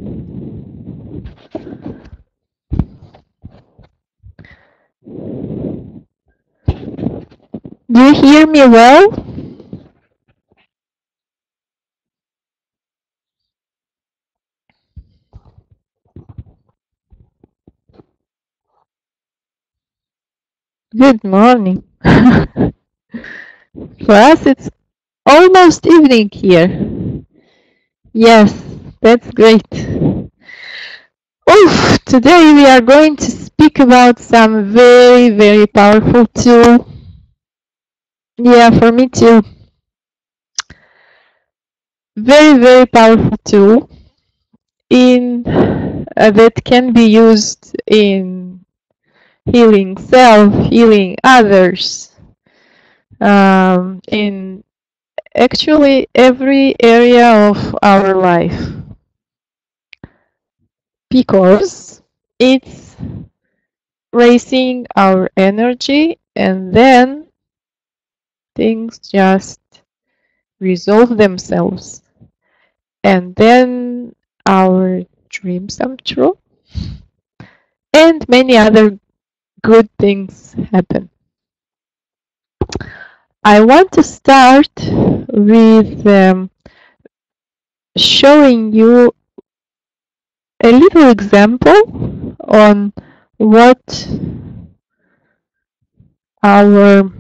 Do you hear me well? Good morning. For us, it's almost evening here. Yes, that's great. Oof, today we are going to speak about some very, very powerful tool. Yeah, for me too. Very, very powerful tool that can be used in healing self, healing others, in actually every area of our life, because it's raising our energy and then things just resolve themselves, and then our dreams come true and many other good things happen. I want to start with showing you a little example on what our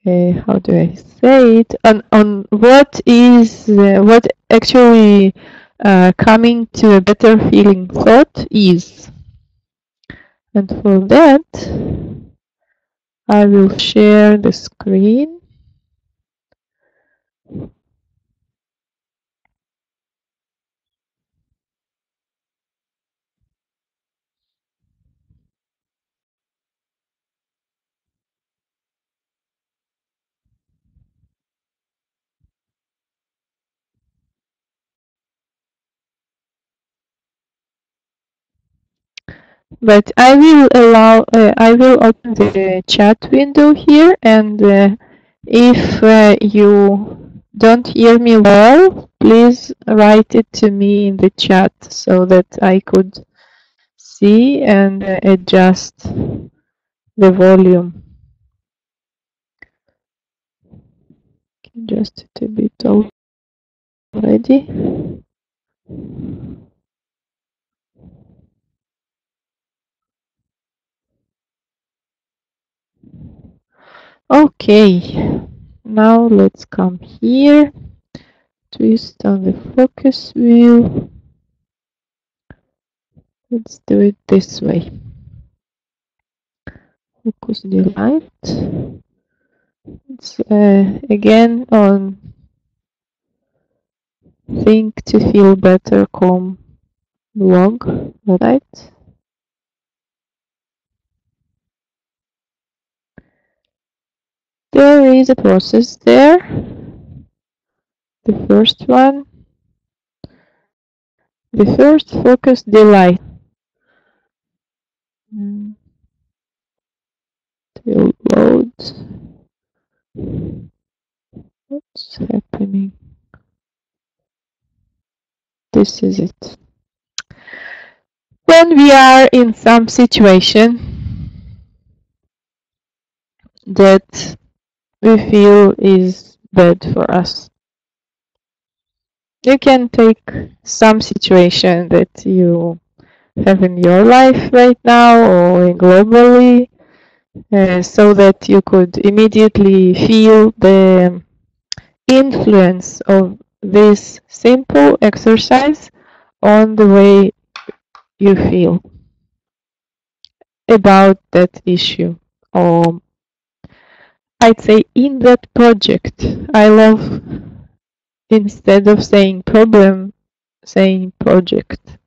how do I say it, on what is what actually coming to a better feeling thought is. And for that I will share the screen. But I will open the chat window here, and if you don't hear me well, please write it to me in the chat so that I could see and adjust the volume. Adjust it a bit already. Okay, now let's come here, twist on the focus wheel. Let's do it this way. Focus the light. It's again on think to feel better, calm, log, right? There is a process there. The first one, the first focus delight. It will load. What's happening? This is it. When we are in some situation that we feel is bad for us, you can take some situation that you have in your life right now or globally, so that you could immediately feel the influence of this simple exercise on the way you feel about that issue, or I'd say in that project. I love, instead of saying problem, saying project.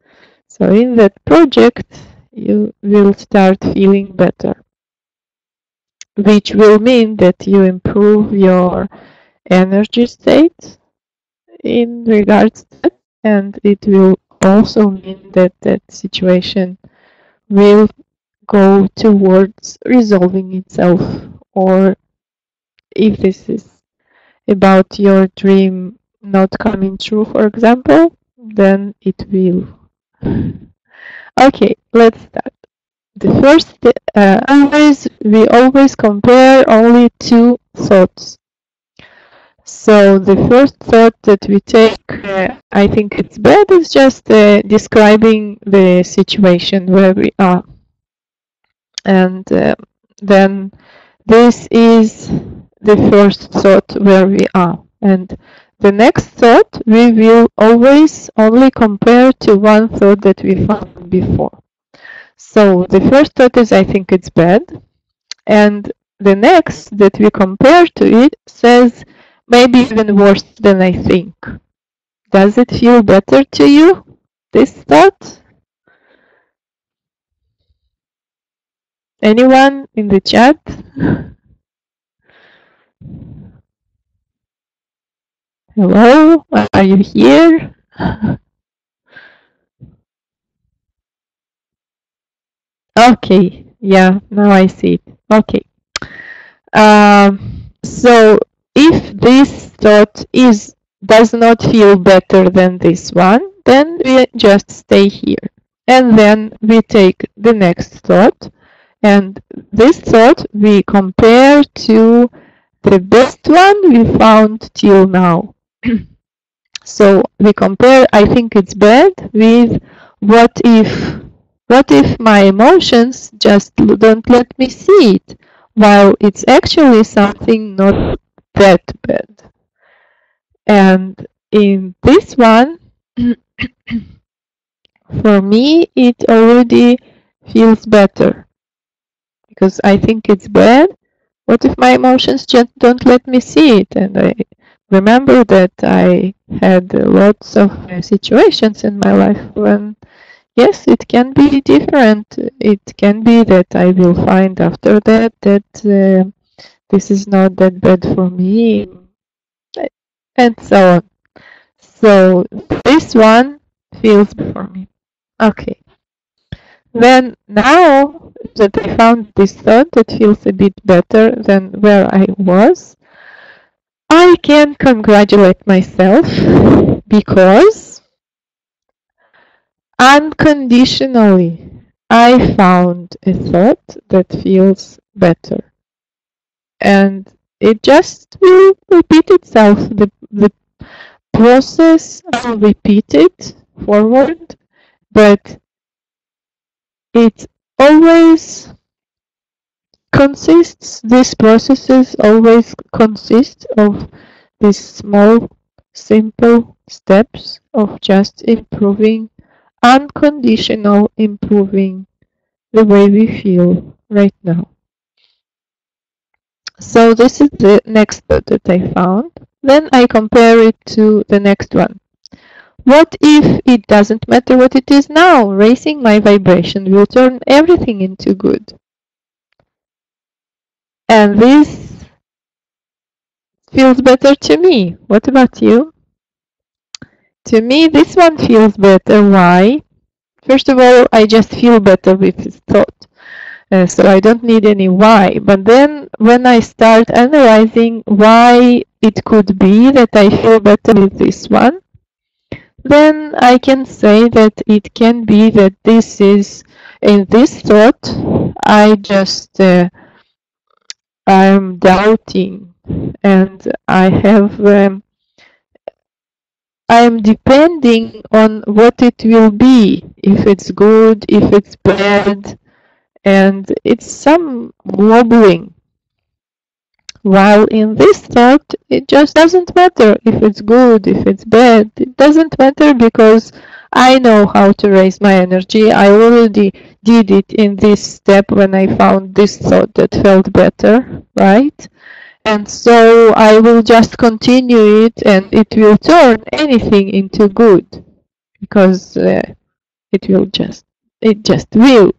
So in that project you will start feeling better, which will mean that you improve your energy state in regards to that, and it will also mean that that situation will go towards resolving itself. Or if this is about your dream not coming true, for example, then it will. Okay, let's start. The first, we always compare only two thoughts. So the first thought that we take, I think it's bad, is just describing the situation where we are. And then this is the first thought where we are. And the next thought, we will always only compare to one thought that we found before. So the first thought is, I think it's bad. And the next that we compare to it says, maybe even worse than I think. Does it feel better to you, this thought? Anyone in the chat? Hello? Are you here? Okay, yeah, now I see it. Okay. So if this thought does not feel better than this one, then we just stay here. And then we take the next thought, and this thought we compare to the best one we found till now. So we compare, I think it's bad, with what if my emotions just don't let me see it, while it's actually something not that bad. And in this one, for me, it already feels better, because I think it's bad. What if my emotions just don't let me see it? And I remember that I had lots of situations in my life when, yes, it can be different. It can be that I will find after that this is not that bad for me, and so on. So this one feels for me. Okay. Then now that I found this thought that feels a bit better than where I was, I can congratulate myself because unconditionally I found a thought that feels better. And it just will repeat itself. The process will repeat it forward, but it always these processes always consist of these small, simple steps of just improving, unconditional improving the way we feel right now. So this is the next thought that I found. Then I compare it to the next one. What if it doesn't matter what it is now? Raising my vibration will turn everything into good. And this feels better to me. What about you? To me, this one feels better. Why? First of all, I just feel better with this thought. So I don't need any why. But then when I start analyzing why it could be that I feel better with this one, then I can say that it can be that this is, in this thought, I'm doubting, and I'm depending on what it will be, if it's good, if it's bad, and it's some wobbling. While in this thought, it just doesn't matter if it's good, if it's bad. It doesn't matter because I know how to raise my energy. I already did it in this step when I found this thought that felt better, right? And so I will just continue it, and it will turn anything into good, because it just will.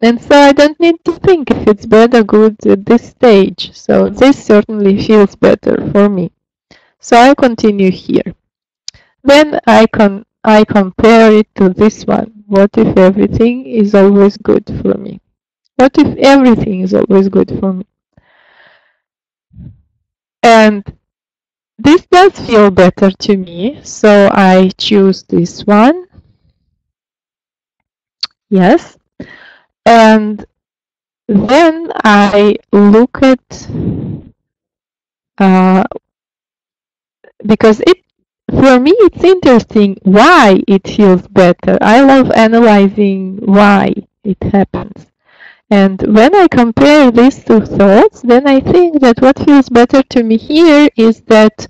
And so I don't need to think if it's bad or good at this stage. So this certainly feels better for me. So I continue here. Then I compare it to this one. What if everything is always good for me? What if everything is always good for me? And this does feel better to me, so I choose this one. Yes. And then I look at, because for me it's interesting why it feels better. I love analyzing why it happens. And when I compare these two thoughts, then I think that what feels better to me here is that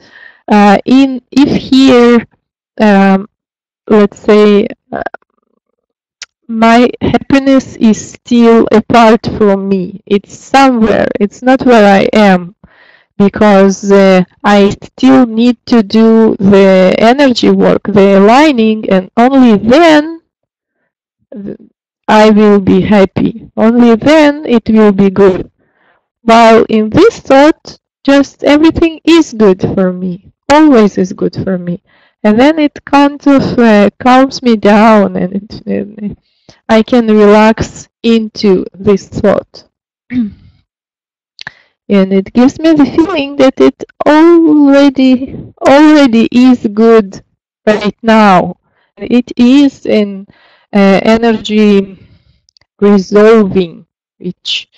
if here, let's say, my happiness is still apart from me. It's somewhere. It's not where I am, because I still need to do the energy work, the aligning, and only then I will be happy. Only then it will be good. While in this thought, just everything is good for me. Always is good for me. And then it kind of calms me down, and I can relax into this thought. And it gives me the feeling that it already is good right now. It is an energy resolving, which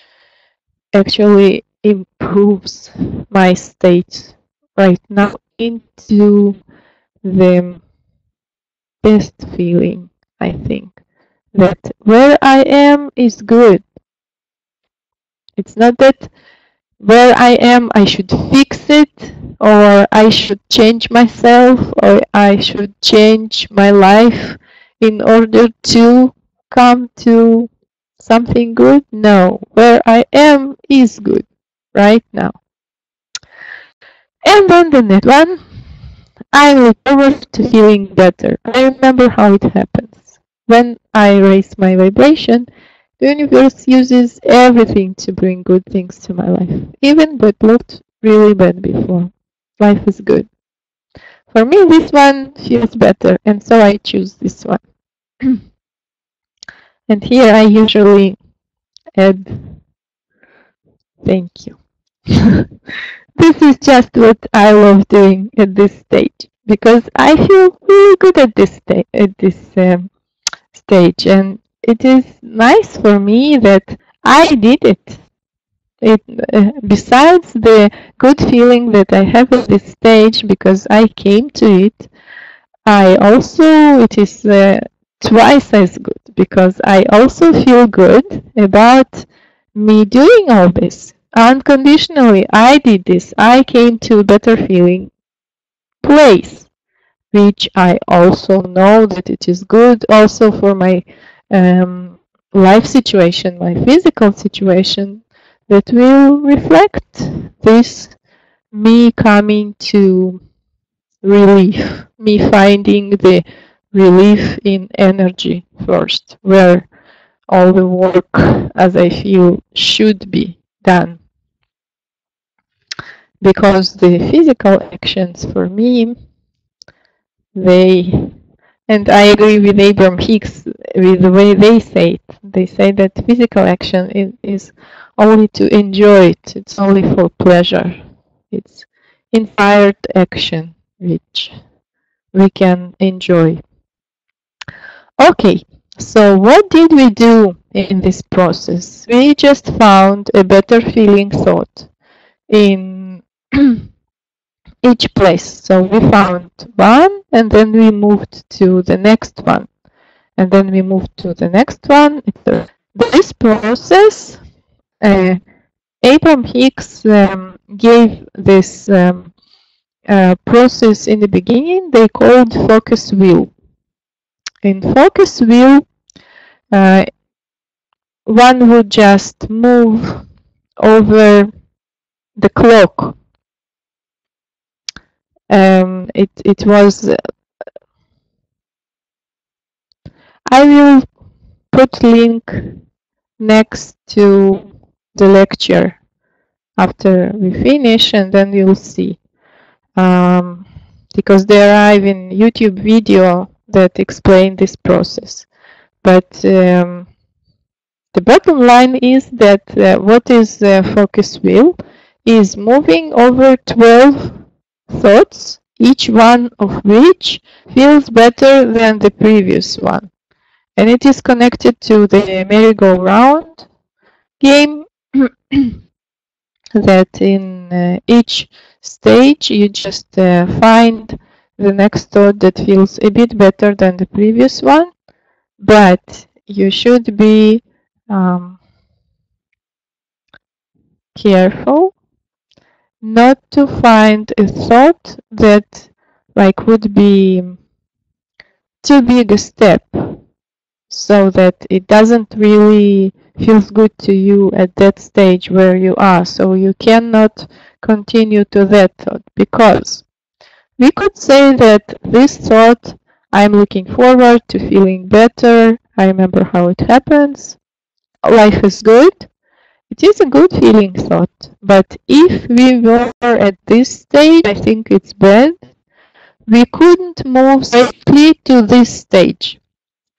actually improves my state right now into the best feeling. I think that where I am is good. It's not that where I am I should fix it, or I should change myself, or I should change my life in order to come to something good. No, where I am is good right now. And then the next one, I look forward to feeling better. I remember how it happens. When I raise my vibration, the universe uses everything to bring good things to my life, even what looked really bad before. Life is good. For me, this one feels better, and so I choose this one. And here I usually add thank you. This is just what I love doing at this stage, because I feel really good at this stage, and it is nice for me that I did it. Besides the good feeling that I have at this stage because I came to it, it is twice as good, because I also feel good about me doing all this. Unconditionally, I did this. I came to a better feeling place, which I also know that it is good also for my life situation, my physical situation, that will reflect this, me coming to relief, me finding the relief in energy first, where all the work, as I feel, should be done. Because the physical actions for me, and I agree with Abraham Hicks with the way they say it. They say that physical action is only to enjoy it. It's only for pleasure. It's inspired action, which we can enjoy. Okay, so what did we do in this process? We just found a better feeling thought in each place. So we found one, and then we moved to the next one, and then we moved to the next one. This process, Abraham Hicks gave this process in the beginning. They called focus wheel. In focus wheel, one would just move over the clock. It was, I will put link next to the lecture after we finish, and then you'll see, because there are even YouTube video that explain this process. But the bottom line is that what is focus wheel is moving over 12 thoughts, each one of which feels better than the previous one. And it is connected to the merry-go-round game that in each stage you just find the next thought that feels a bit better than the previous one, but you should be careful not to find a thought that would be too big a step, so that it doesn't really feels good to you at that stage where you are. So you cannot continue to that thought, because we could say that this thought, I'm looking forward to feeling better, I remember how it happens, life is good. It is a good feeling thought, but if we were at this stage, I think it's bad. We couldn't move safely to this stage.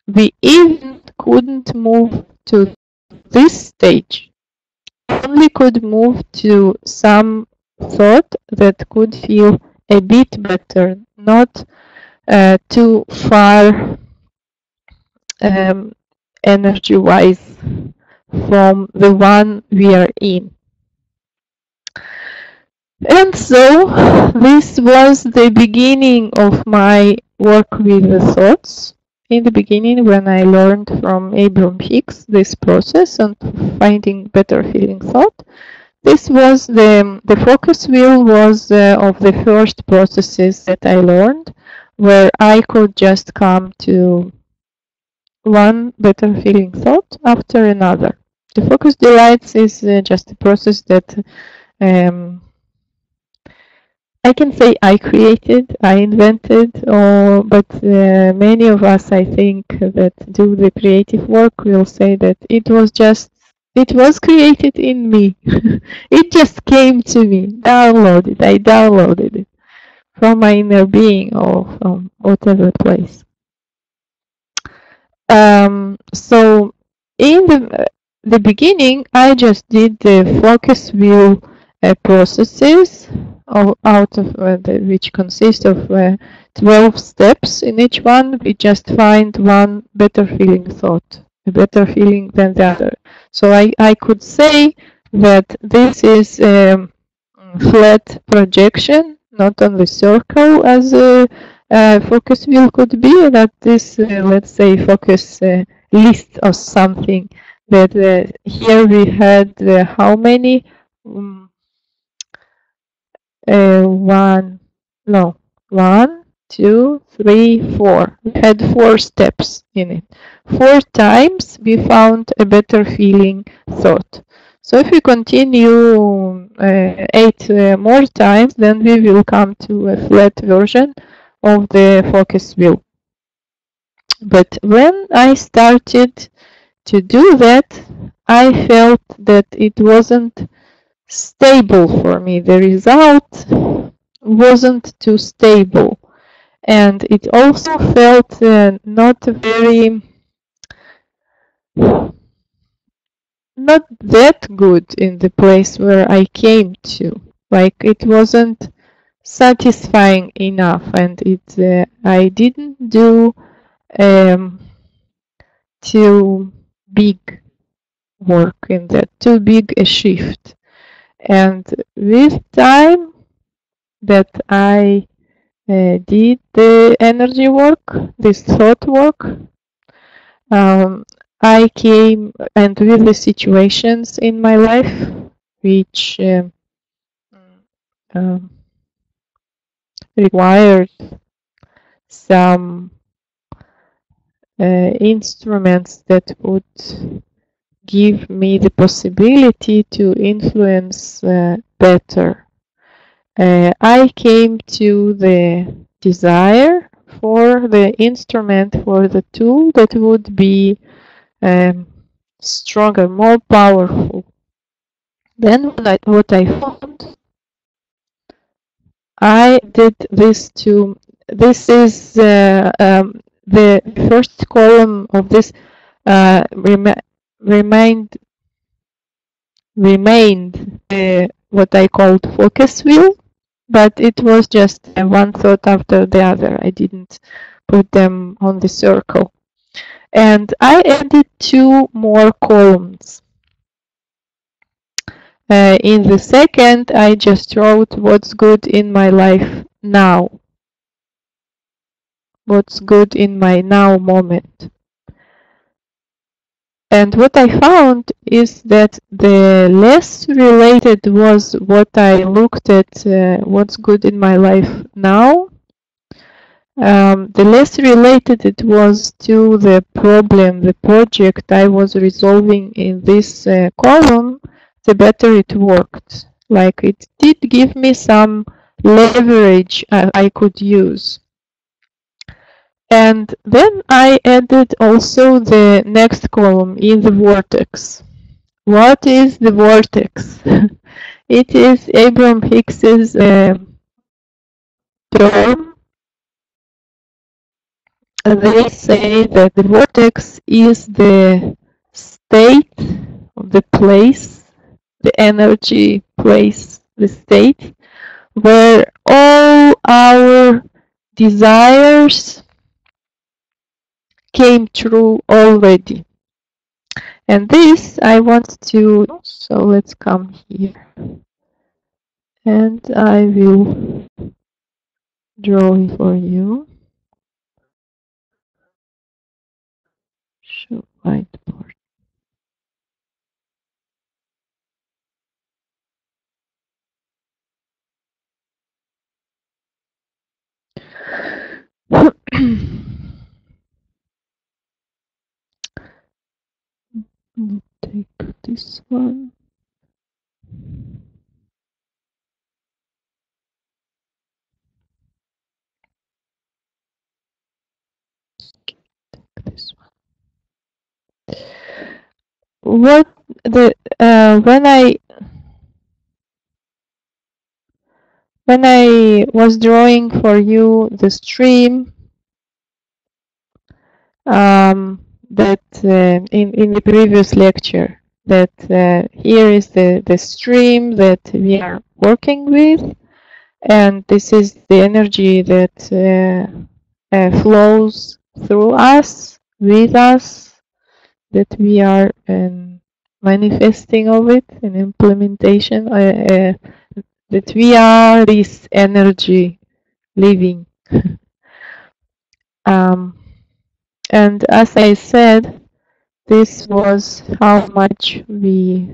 We even couldn't move to this stage. Only could move to some thought that could feel a bit better, not too far energy-wise from the one we are in. And so this was the beginning of my work with the thoughts. In the beginning, when I learned from Abraham Hicks this process and finding better feeling thought, this was the focus wheel was of the first processes that I learned, where I could just come to one better feeling thought after another. The focus delights is just a process that I can say I created, I invented, but many of us, I think, that do the creative work will say that it was created in me. It just came to me, I downloaded it from my inner being or from whatever place. So in the beginning, I just did the focus wheel processes out of which consist of 12 steps. In each one, we just find one better feeling thought, a better feeling than the other. So I could say that this is a flat projection, not on the circle as a focus wheel could be, that this, let's say, focus list or something. That here we had how many? One, 2, 3, 4. We had 4 steps in it. 4 times we found a better feeling thought. So if we continue 8 more times, then we will come to a flat version of the focus wheel. But when I started to do that, I felt that it wasn't stable for me. The result wasn't too stable, and it also felt not that good in the place where I came to. Like, it wasn't satisfying enough, and I didn't do too big work in that, too big a shift. And with time that I did the energy work, this thought work, I came, and with the situations in my life which required some instruments that would give me the possibility to influence better. I came to the desire for the instrument, for the tool that would be stronger, more powerful. Then what I found, I did this to, this is the first column of this remained what I called focus wheel. but it was just one thought after the other. I didn't put them on the circle. And I added 2 more columns. In the second, I just wrote what's good in my life now. What's good in my now moment. And what I found is that the less related was what I looked at, what's good in my life now, the less related it was to the problem, the project I was resolving in this column, the better it worked. Like it did give me some leverage I could use. And then I added also the next column in the vortex. What is the vortex? It is Abraham Hicks's term. They say that the vortex is the state, the place, the energy place, the state, where all our desires came true already. And this I want to, so let's come here. And I will draw it for you. Show whiteboard. Take this one. Take this one. What the when I was drawing for you the stream that in the previous lecture, that here is the stream that we are working with, and this is the energy that flows through us, with us, that we are manifesting of it in implementation, that we are this energy living. And as I said, this was how much we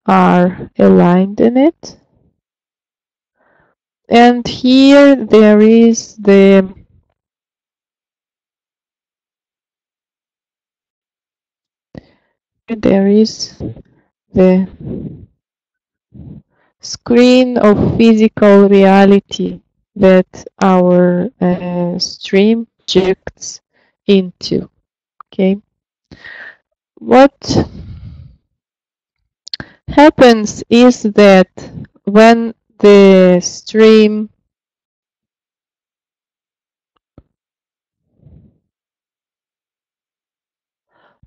are aligned in it. And here there is the screen of physical reality that our stream projects into. Okay. What happens is that when the stream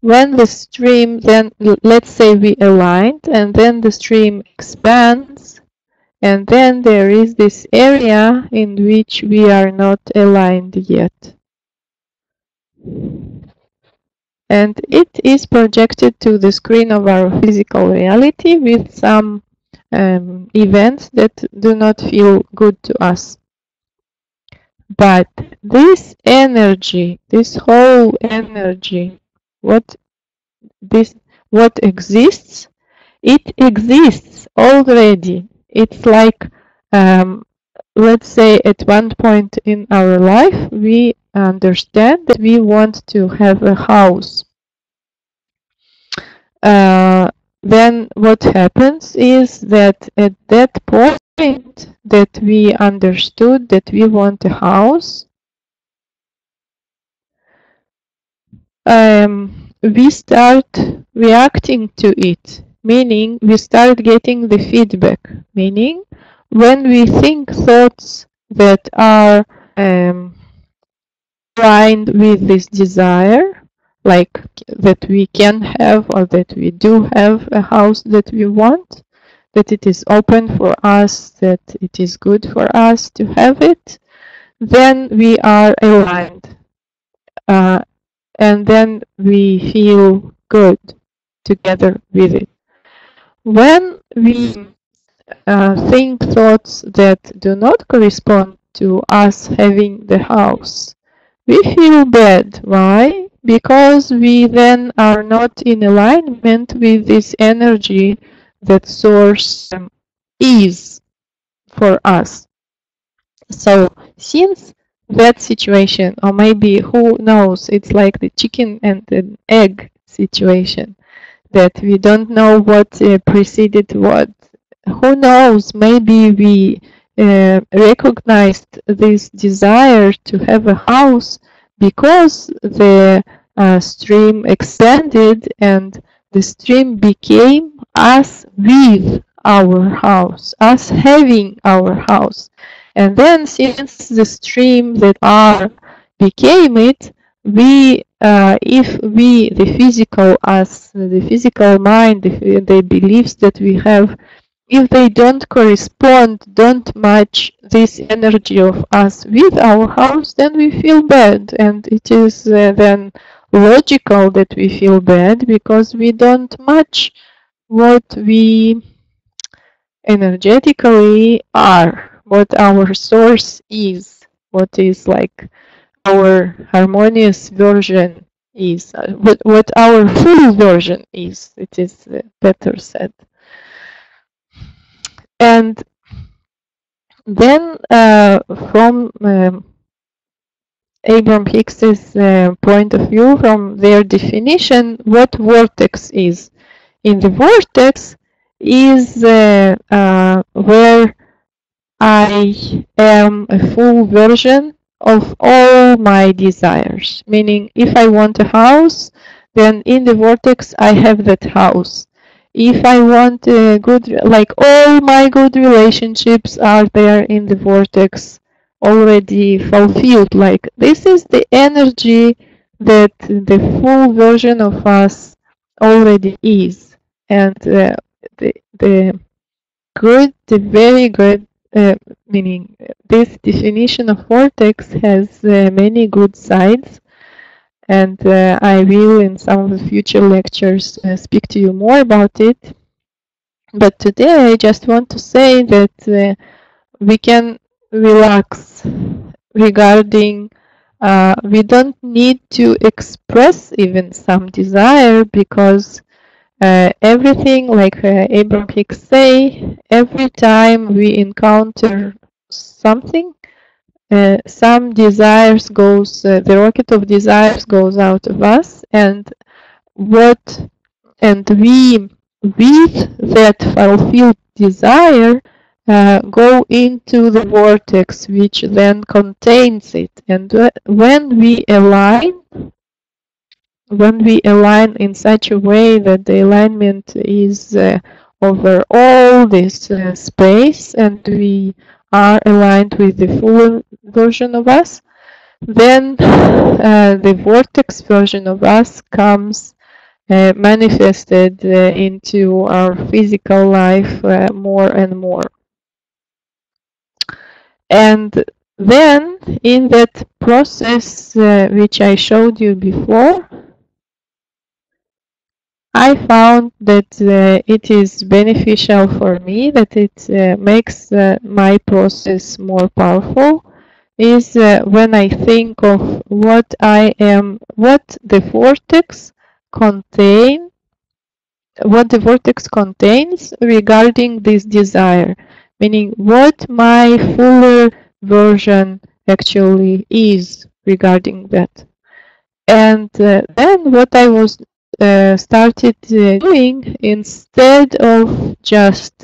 then, let's say we aligned, and then the stream expands, and then there is this area in which we are not aligned yet. And it is projected to the screen of our physical reality with some events that do not feel good to us. But this energy, this whole energy, what exists, it exists already. It's like, let's say at one point in our life, we understand that we want to have a house. Then what happens is that at that point that we understood that we want a house, we start reacting to it, meaning we start getting the feedback, meaning when we think thoughts that are aligned with this desire, like that we can have or that we do have a house that we want, that it is open for us, that it is good for us to have it, then we are aligned. And then we feel good together with it. When we think thoughts that do not correspond to us having the house, we feel bad. Why? Because we then are not in alignment with this energy that source is for us. So since that situation, or maybe who knows, it's like the chicken and the egg situation, that we don't know what preceded what. Who knows, maybe we recognized this desire to have a house because the stream expanded and the stream became us with our house, us having our house. And then since the stream that are became it, we if we, the physical us, the physical mind, the beliefs that we have, if they don't correspond, don't match this energy of us with our house, then we feel bad. And it is then logical that we feel bad because we don't match what we energetically are, what our source is, what is like our harmonious version is, what our full version is, it is better said. And then from Abraham Hicks's point of view, from their definition, what vortex is. In the vortex is where I am a full version of all my desires. Meaning, if I want a house, then in the vortex I have that house. If I want a good, like all my good relationships are there in the vortex already fulfilled. Like this is the energy that the full version of us already is. And the good, the very good, meaning this definition of vortex has many good sides, and I will in some of the future lectures speak to you more about it. But today I just want to say that we can relax regarding we don't need to express even some desire, because everything, like Abraham Hicks say, every time we encounter something, some desires goes, the rocket of desires goes out of us, and we, with that fulfilled desire, go into the vortex, which then contains it. And when we align in such a way that the alignment is over all this space, and we are aligned with the full version of us, then the vortex version of us comes manifested into our physical life more and more. And then in that process which I showed you before, I found that it is beneficial for me, that it makes my process more powerful, is when I think of what I am, what the vortex contains regarding this desire, meaning what my fuller version actually is regarding that. And then what I was started doing, instead of just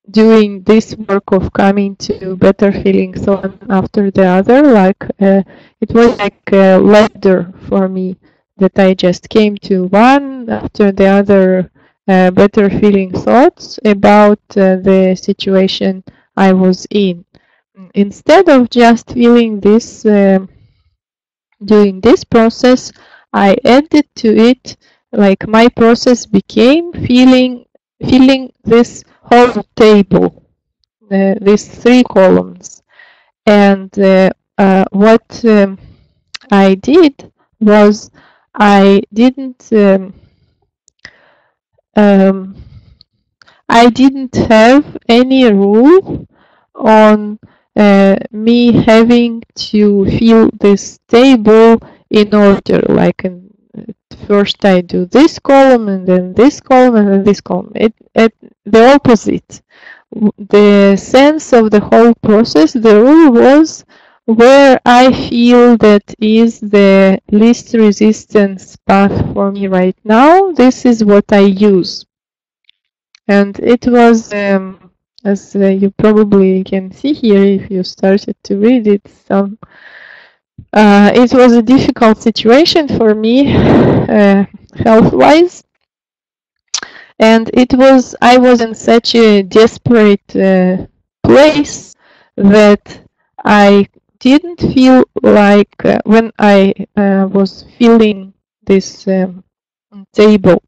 doing this work of coming to better feelings one after the other, like it was like a ladder for me, that I just came to one after the other better feeling thoughts about the situation I was in. Instead of just feeling this, doing this process, I added to it, like my process became feeling filling this whole table, these 3 columns. And what I did was I didn't have any rule on me having to fill this table in order, like first I do this column and then this column and then this column. The opposite. The sense of the whole process, the rule was where I feel that is the least resistance path for me right now. This is what I use. And it was, as you probably can see here if you started to read it, it was a difficult situation for me, health-wise. And I was in such a desperate place that I didn't feel like, when I was filling this table,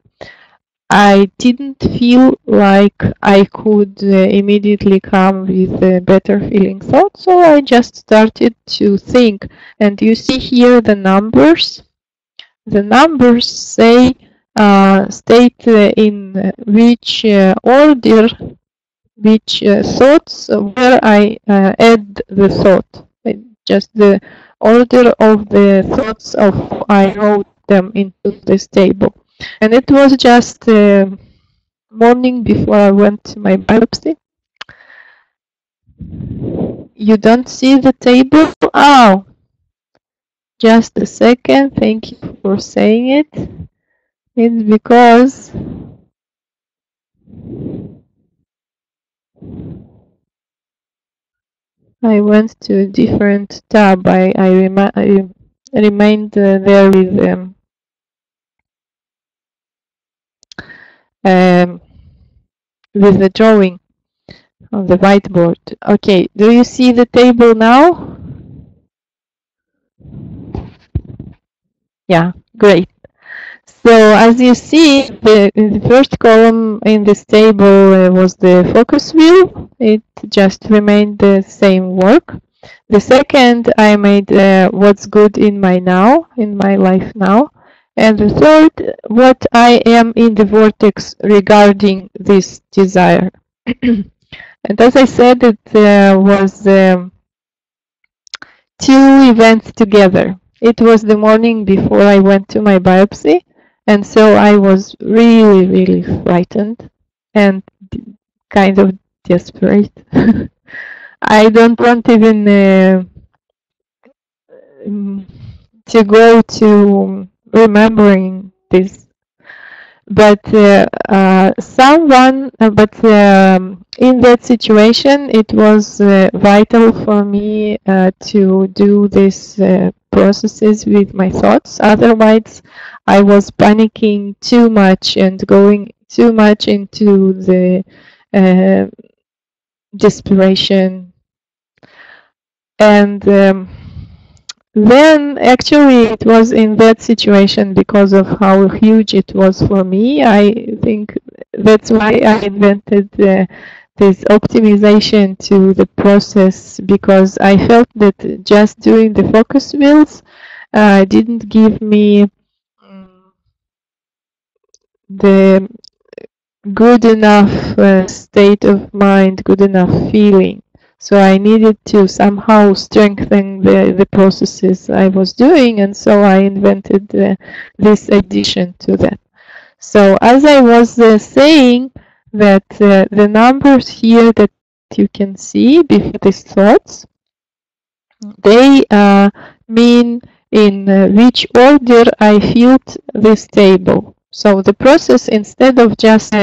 I didn't feel like I could immediately come with a better feeling thought, so I just started to think. And you see here the numbers. The numbers say, state in which order, which thoughts, where I add the thought. Just the order of the thoughts of I wrote them into this table. And it was just morning before I went to my biopsy. You don't see the table? Oh, just a second. Thank you for saying it. It's because I went to a different tab. I remained there with the drawing on the whiteboard. Okay, do you see the table now? Yeah, great. So as you see, the first column in this table was the focus wheel. It just remained the same work. The second, I made what's good in my life now. And the third, what I am in the vortex regarding this desire. And as I said, it was 2 events together. It was the morning before I went to my biopsy, and so I was really, really frightened and kind of desperate. I don't want even to go to remembering this. But in that situation, it was vital for me to do these processes with my thoughts. Otherwise, I was panicking too much and going too much into the desperation. And then actually it was in that situation, because of how huge it was for me, I think that's why I invented this optimization to the process, because I felt that just doing the focus wheels didn't give me the good enough state of mind, good enough feeling. So I needed to somehow strengthen the processes I was doing, and so I invented this addition to that. So as I was saying, that the numbers here that you can see before these thoughts, they mean in which order I filled this table. So the process, instead of just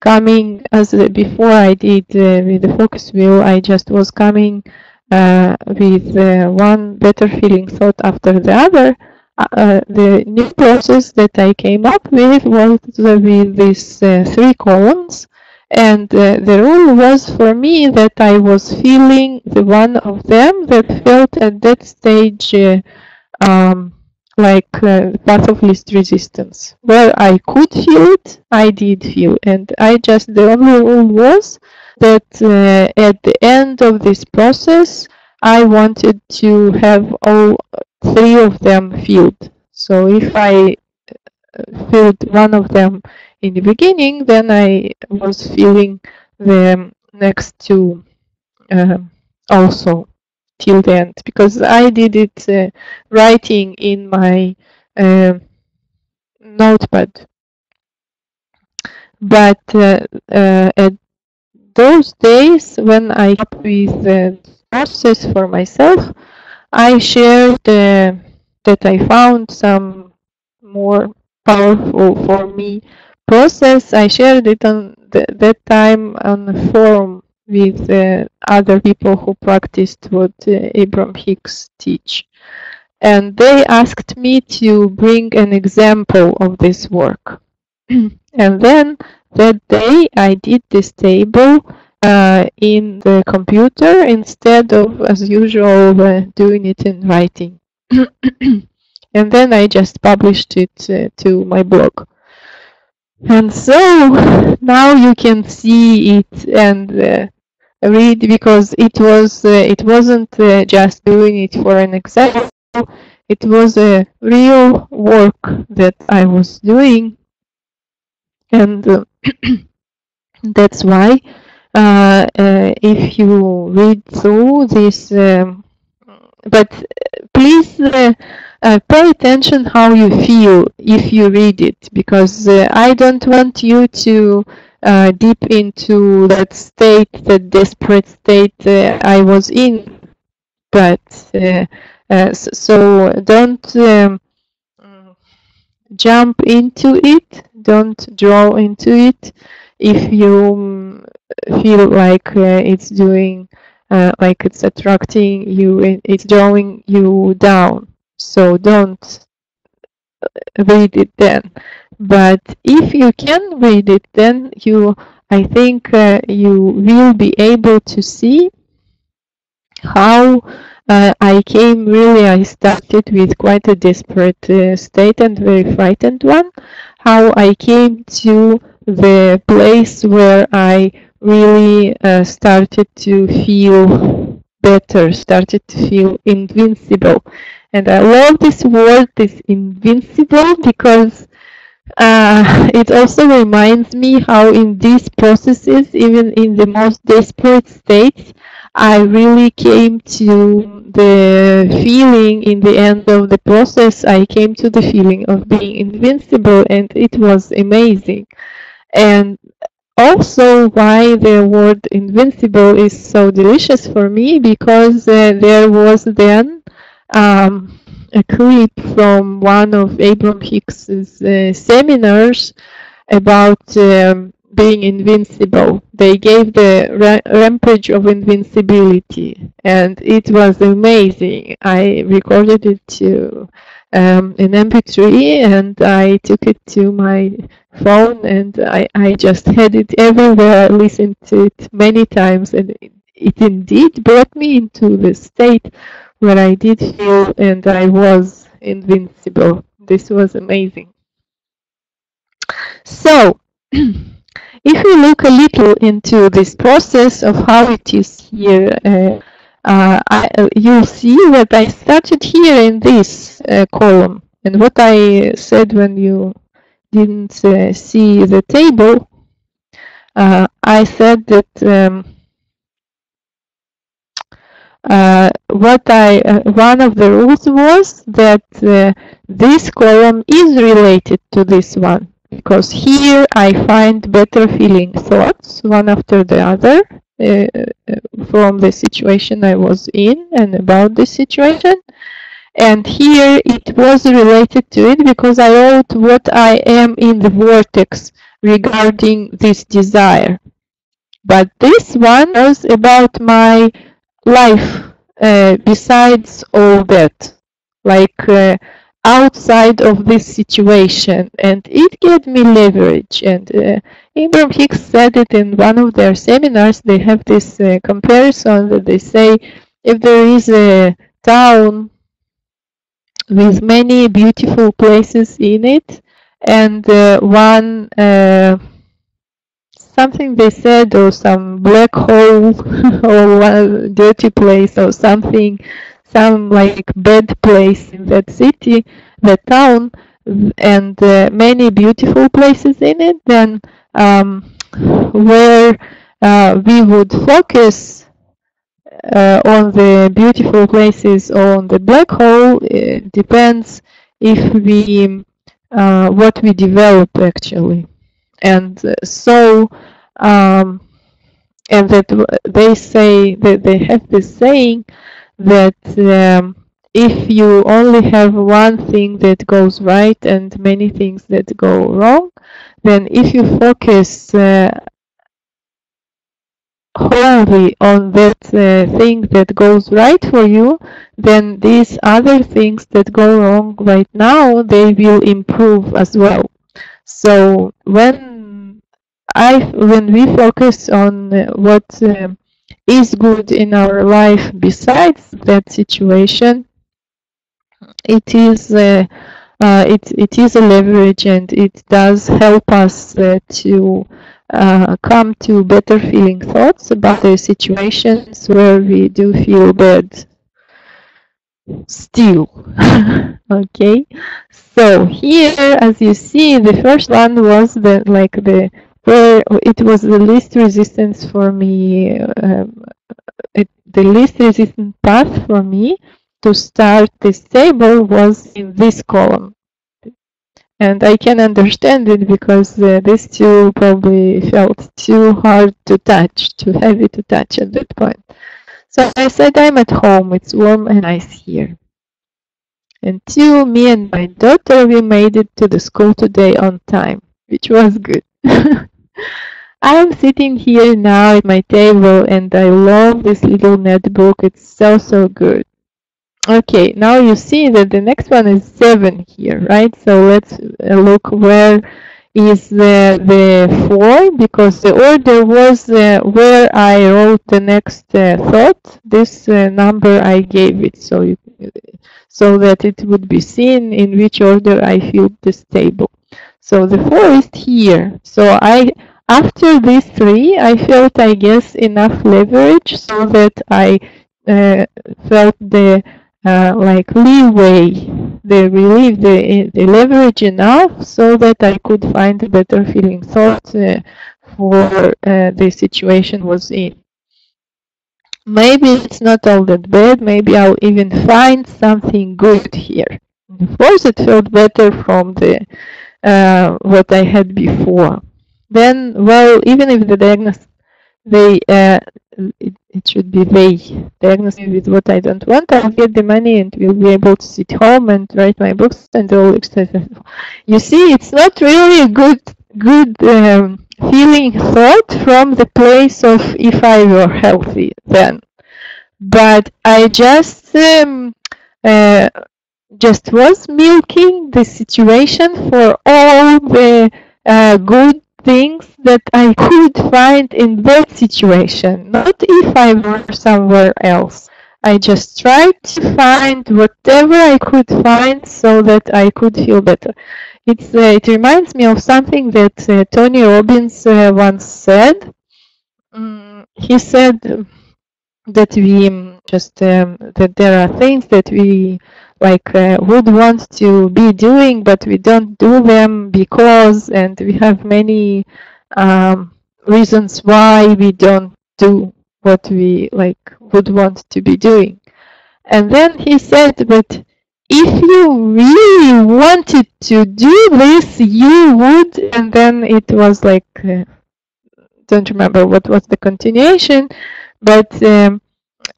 coming as before I did with the focus wheel, I just was coming with one better feeling thought after the other. The new process that I came up with was with these 3 columns. And the rule was for me that I was feeling the one of them that felt at that stage like path of least resistance. Where I could feel it, I did feel, and the only rule was that at the end of this process, I wanted to have all three of them filled. So if I filled one of them in the beginning, then I was feeling the next two also till the end, because I did it writing in my notepad. But at those days when I came up with the process for myself, I shared that I found some more powerful for me process. I shared it on that time on a forum with other people who practiced what Abraham Hicks teach. And they asked me to bring an example of this work. And then that day I did this table in the computer instead of, as usual, doing it in writing. And then I just published it to my blog. And so now you can see it and read, because it wasn't just doing it for an example. It was a real work that I was doing, and that's why if you read through this, but please pay attention how you feel if you read it, because I don't want you to dip into that state, that desperate state I was in. But so don't jump into it, don't draw into it if you feel like it's doing like it's attracting you, it's drawing you down. So don't read it then. But if you can read it, then I think you will be able to see how I started with quite a desperate state and very frightened one, how I came to the place where I really started to feel better, started to feel invincible. And I love this word, this invincible, because it also reminds me how in these processes, even in the most desperate states, I really came to the feeling in the end of the process, I came to the feeling of being invincible, and it was amazing. And also why the word invincible is so delicious for me, because there was then a clip from one of Abraham Hicks's seminars about being invincible. They gave the rampage of invincibility, and it was amazing. I recorded it to in MP3, and I took it to my phone, and I just had it everywhere. I listened to it many times, and it indeed brought me into the state where I did feel and I was invincible. This was amazing. So, if we look a little into this process of how it is here, you'll see that I started here in this column. And what I said when you didn't see the table, I said that one of the rules was that this column is related to this one, because here I find better feeling thoughts one after the other from the situation I was in and about the situation. And here it was related to it because I wrote what I am in the vortex regarding this desire. But this one was about my life besides all that, like outside of this situation, and it gave me leverage. And Abraham Hicks said it in one of their seminars. They have this comparison that they say, if there is a town with many beautiful places in it, and one something they said, or some black hole or one dirty place or something, some like bad place in that city, that town, and many beautiful places in it, then where we would focus on the beautiful places or on the black hole, depends if we what we develop actually. And so and that they say that they have this saying that if you only have one thing that goes right and many things that go wrong, then if you focus wholly on that thing that goes right for you, then these other things that go wrong right now, they will improve as well. So when we focus on what is good in our life besides that situation, it is it is a leverage, and it does help us to come to better feeling thoughts about the situations where we do feel bad still. Okay, so here, as you see, the first one was the where it was the least resistance for me, the least resistant path for me to start this table was in this column. And I can understand it because these two probably felt too hard to touch, too heavy to touch at that point. So I said, I'm at home, it's warm and nice here. And two, me and my daughter, we made it to the school today on time, which was good. I'm sitting here now at my table and I love this little netbook. It's so, so good. Okay, now you see that the next one is 7 here, right? So let's look where is the 4, because the order was where I wrote the next thought. This number I gave it, so that it would be seen in which order I filled this table. So the 4 is here. So after these 3, I felt, I guess, enough leverage so that I felt the like leeway, the relief, the leverage enough so that I could find a better feeling thought for the situation was in. Maybe it's not all that bad, maybe I'll even find something good here. Of course, it felt better from the what I had before. Then, well, even if the diagnosis, it should be they diagnose me with what I don't want, I'll get the money and will be able to sit home and write my books and all excited. You see, it's not really a good feeling thought from the place of if I were healthy then. But I just was milking the situation for all the good things that I could find in that situation, not if I were somewhere else. I just tried to find whatever I could find so that I could feel better. It reminds me of something that Tony Robbins once said. He said that we that there are things that we would want to be doing, but we don't do them because, and we have many reasons why we don't do what we would want to be doing. And then he said, but if you really wanted to do this, you would, and then it was don't remember what was the continuation, but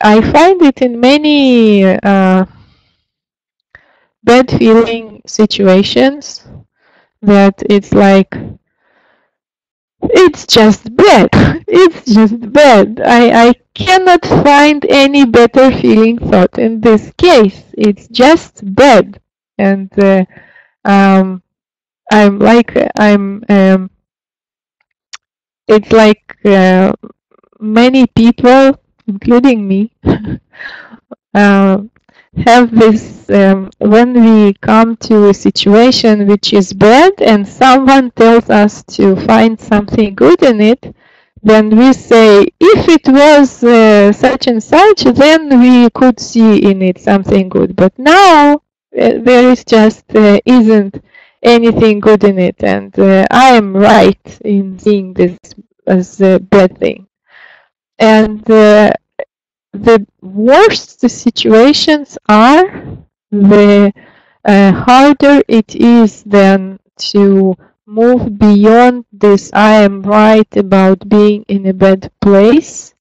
I find it in many bad feeling situations that it's it's just bad. It's just bad. I cannot find any better feeling thought in this case. It's just bad. And it's like many people, including me, have this when we come to a situation which is bad and someone tells us to find something good in it, then we say, if it was such and such, then we could see in it something good. But now there is just isn't anything good in it, and I am right in seeing this as a bad thing. And the worse the situations are, the harder it is then to move beyond this I am right about being in a bad place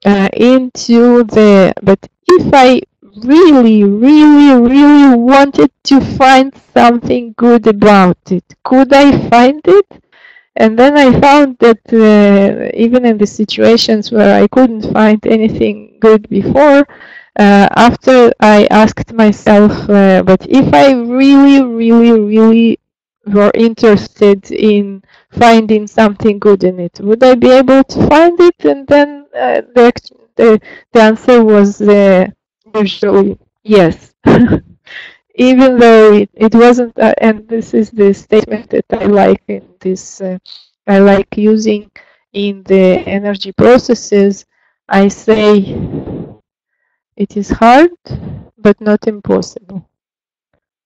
into the, but if I really, really, really wanted to find something good about it, could I find it? And then I found that even in the situations where I couldn't find anything good before, after I asked myself, but if I really, really, really were interested in finding something good in it, would I be able to find it? And then the answer was usually yes. Even though it wasn't, and this is the statement that I like in this, I like using in the energy processes. I say it is hard, but not impossible.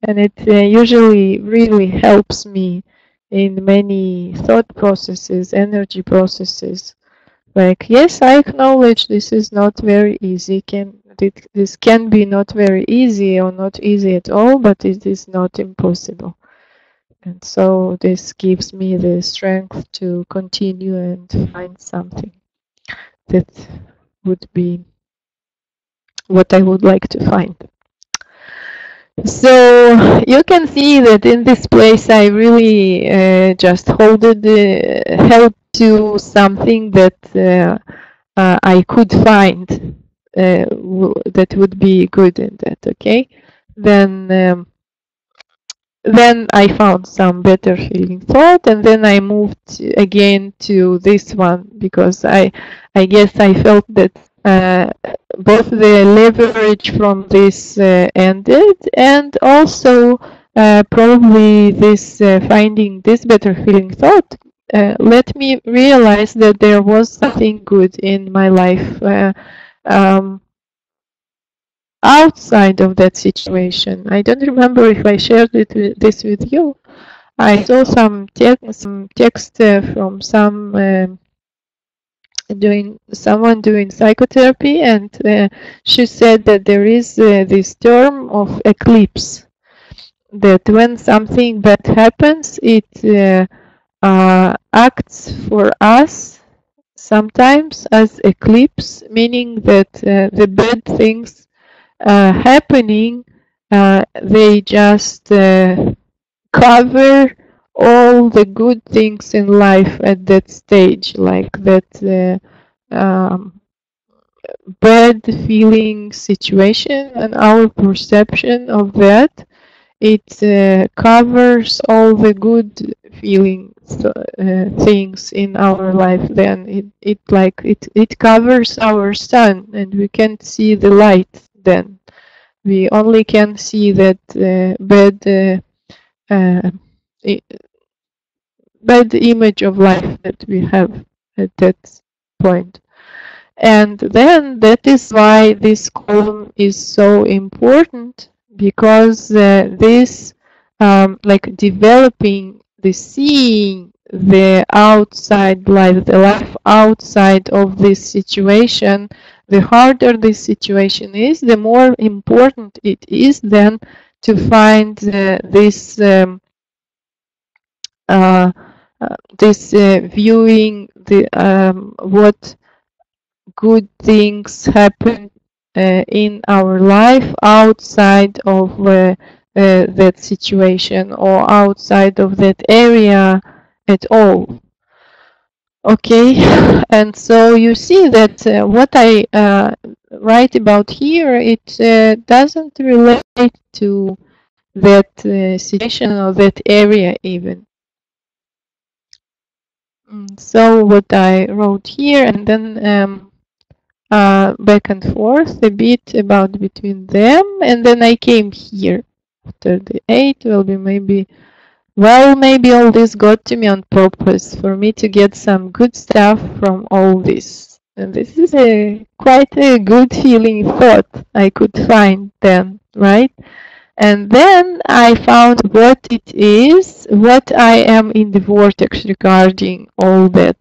And it usually really helps me in many thought processes, energy processes. Like, yes, I acknowledge this is not very easy. This can be not very easy or not easy at all, but it is not impossible. And so this gives me the strength to continue and find something that would be what I would like to find. So you can see that in this place I really just held to something that I could find that would be good in that. Okay, then I found some better feeling thought, and then I moved again to this one because I guess I felt that both the leverage from this ended, and also probably this finding this better feeling thought let me realize that there was something good in my life outside of that situation. I don't remember if I shared this with you. I saw some text from someone doing psychotherapy, and she said that there is this term of eclipse, that when something bad happens, it acts for us sometimes as eclipse, meaning that the bad things happening, they just cover all the good things in life at that stage, like that bad feeling situation, and our perception of that, it covers all the good feelings things in our life. Then it covers our sun, and we can't see the light. Then we only can see that uh, bad image of life that we have at that point. And then that is why this column is so important, because this like developing the seeing the outside life, the life outside of this situation, the harder this situation is, the more important it is then to find this viewing the what good things happen in our life outside of that situation or outside of that area at all. Okay, and so you see that what I write about here, it doesn't relate to that situation or that area even. So what I wrote here, and then back and forth a bit about between them, and then I came here. After the 8 will be maybe, well, maybe all this got to me on purpose for me to get some good stuff from all this. And this is a quite a good feeling thought I could find then, right? And then I found what it is, what I am in the vortex regarding all that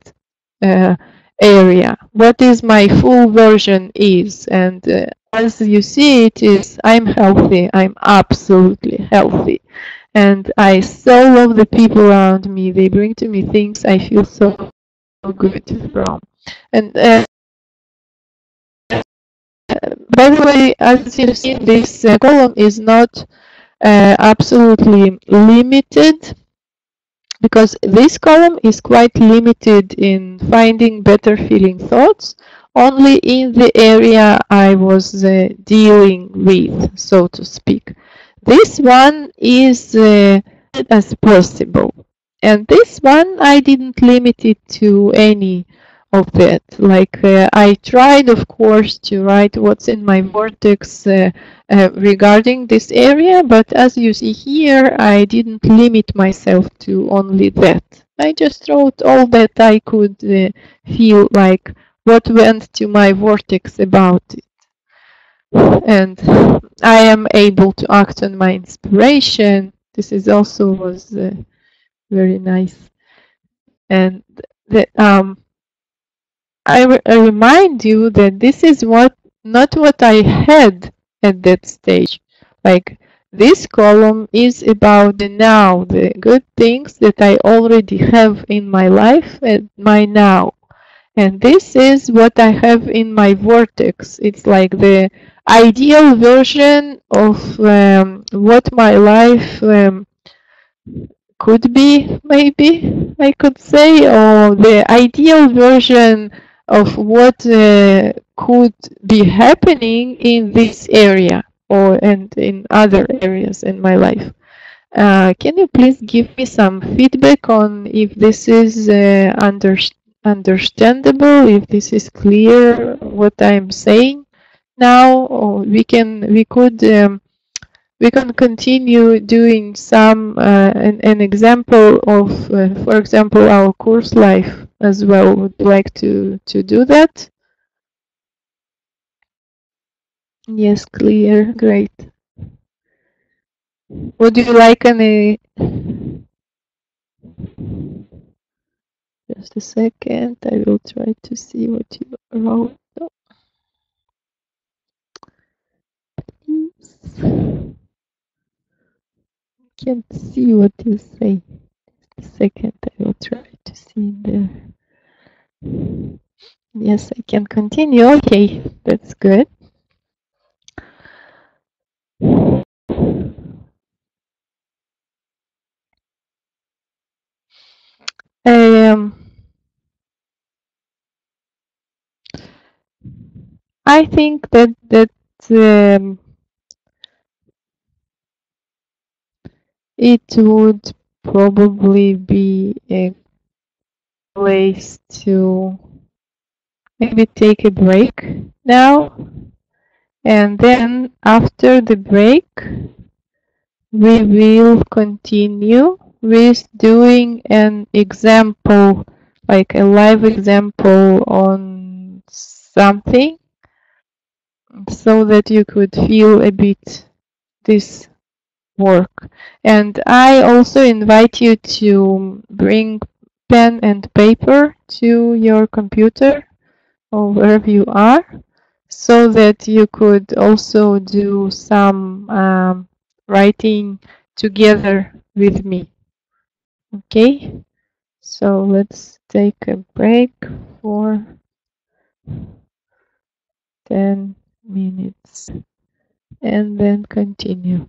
uh, area. What is my full version is. And as you see, it is, I'm healthy. I'm absolutely healthy. And I so love the people around me. They bring to me things I feel so good from. And by the way, as you see, this column is not absolutely limited, because this column is quite limited in finding better feeling thoughts only in the area I was dealing with, so to speak. This one is as possible, and this one I didn't limit it to any of that. Like I tried, of course, to write what's in my vortex regarding this area, but as you see here, I didn't limit myself to only that. I just wrote all that I could feel, like what went to my vortex about it. And I am able to act on my inspiration. This is also was very nice. And the, I remind you that this is not what I had at that stage. Like this column is about the now, the good things that I already have in my life at my now. And this is what I have in my vortex. It's like the ideal version of what my life could be, maybe I could say, or the ideal version of what could be happening in this area or and in other areas in my life. Can you please give me some feedback on if this is understandable, if this is clear what I'm saying now, or we can continue doing some an example of, for example, our course life as well. Would you like to do that? Yes, clear, great. Would you like any? Just a second, I will try to see what you wrote. Please. Can't see what you say. Just a second, I will try to see there. Yes, I can continue. Okay, that's good. Um, I think that it would probably be a place to maybe take a break now, and then after the break we will continue with doing an example, like a live example on something, so that you could feel a bit this work. And I also invite you to bring pen and paper to your computer or wherever you are, so that you could also do some writing together with me. Okay, so let's take a break for 10 minutes and then continue.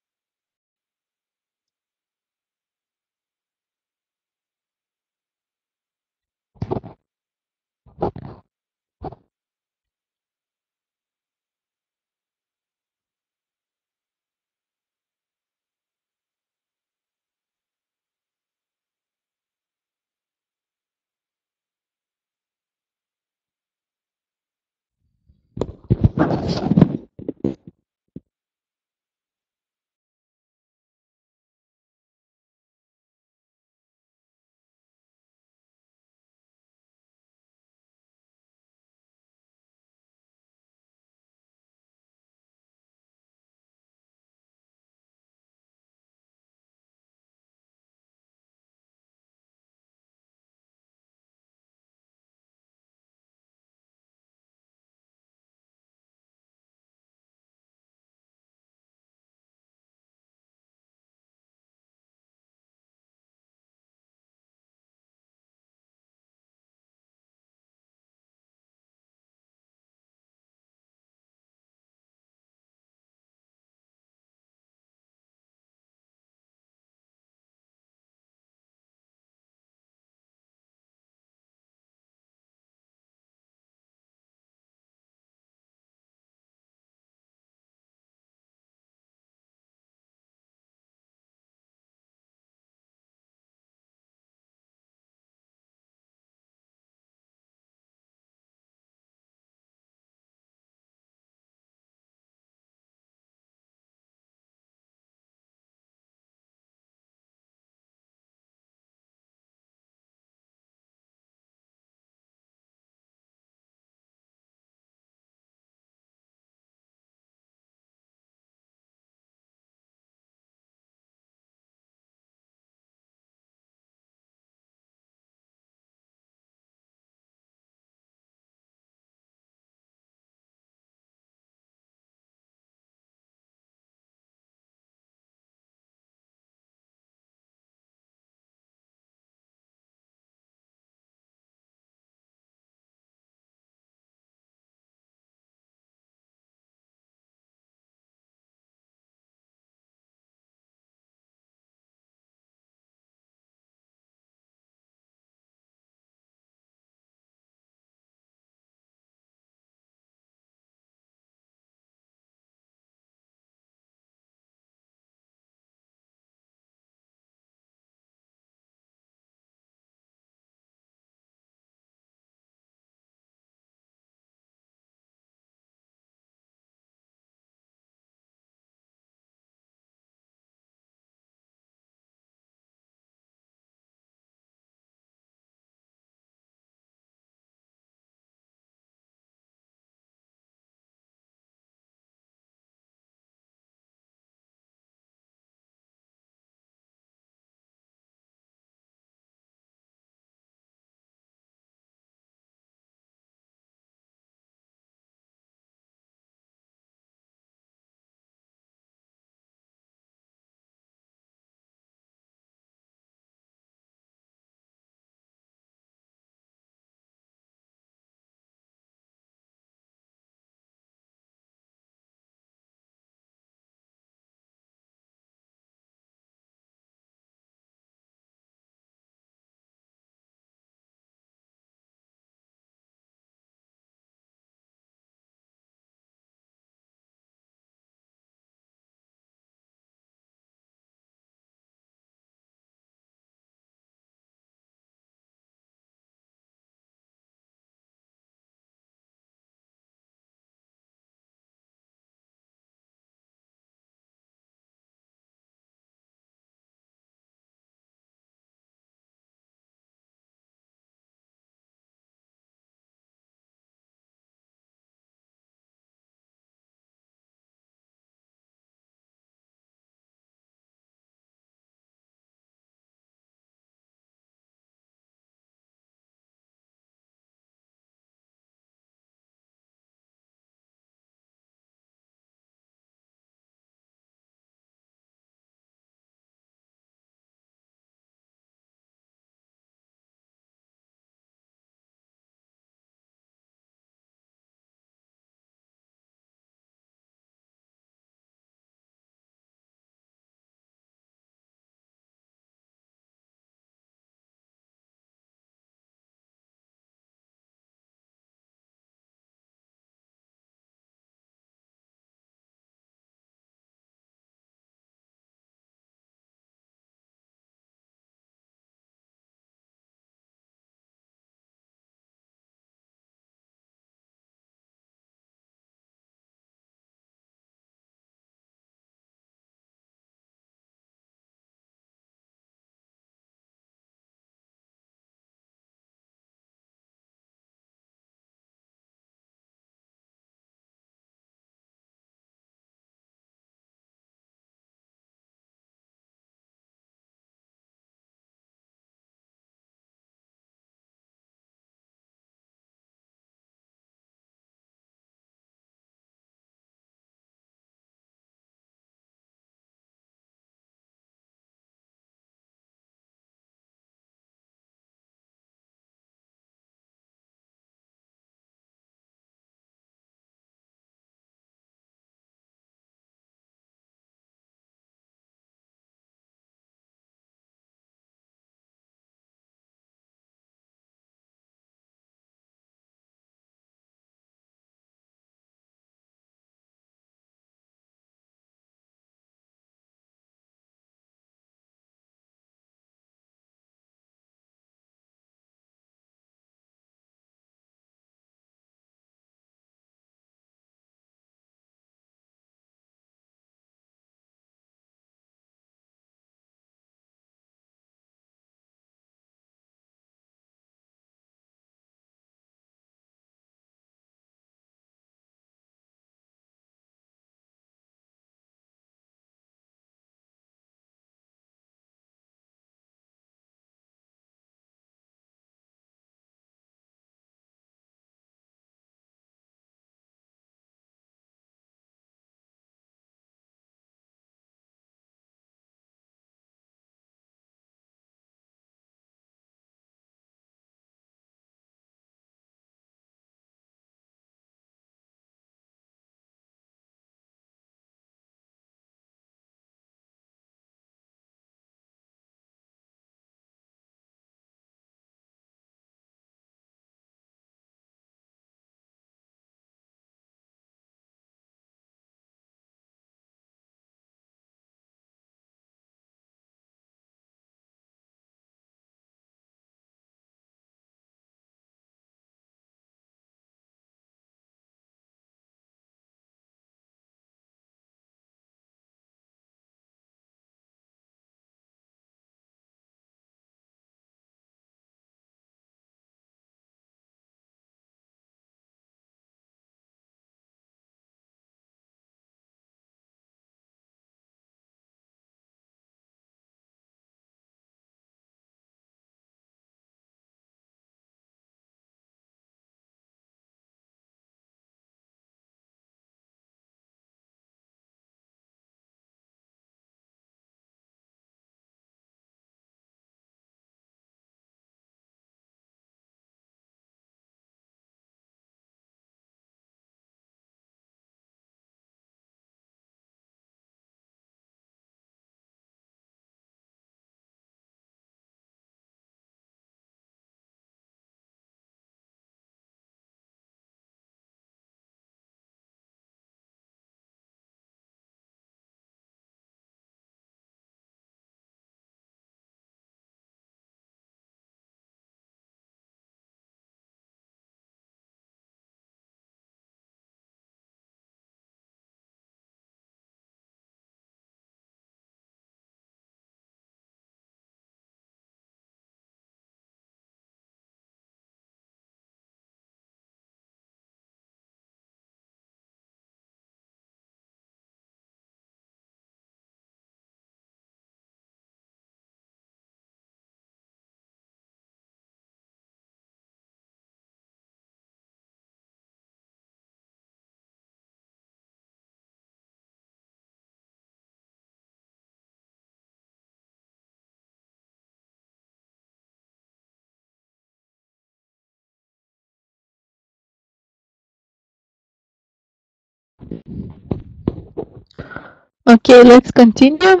Okay, let's continue.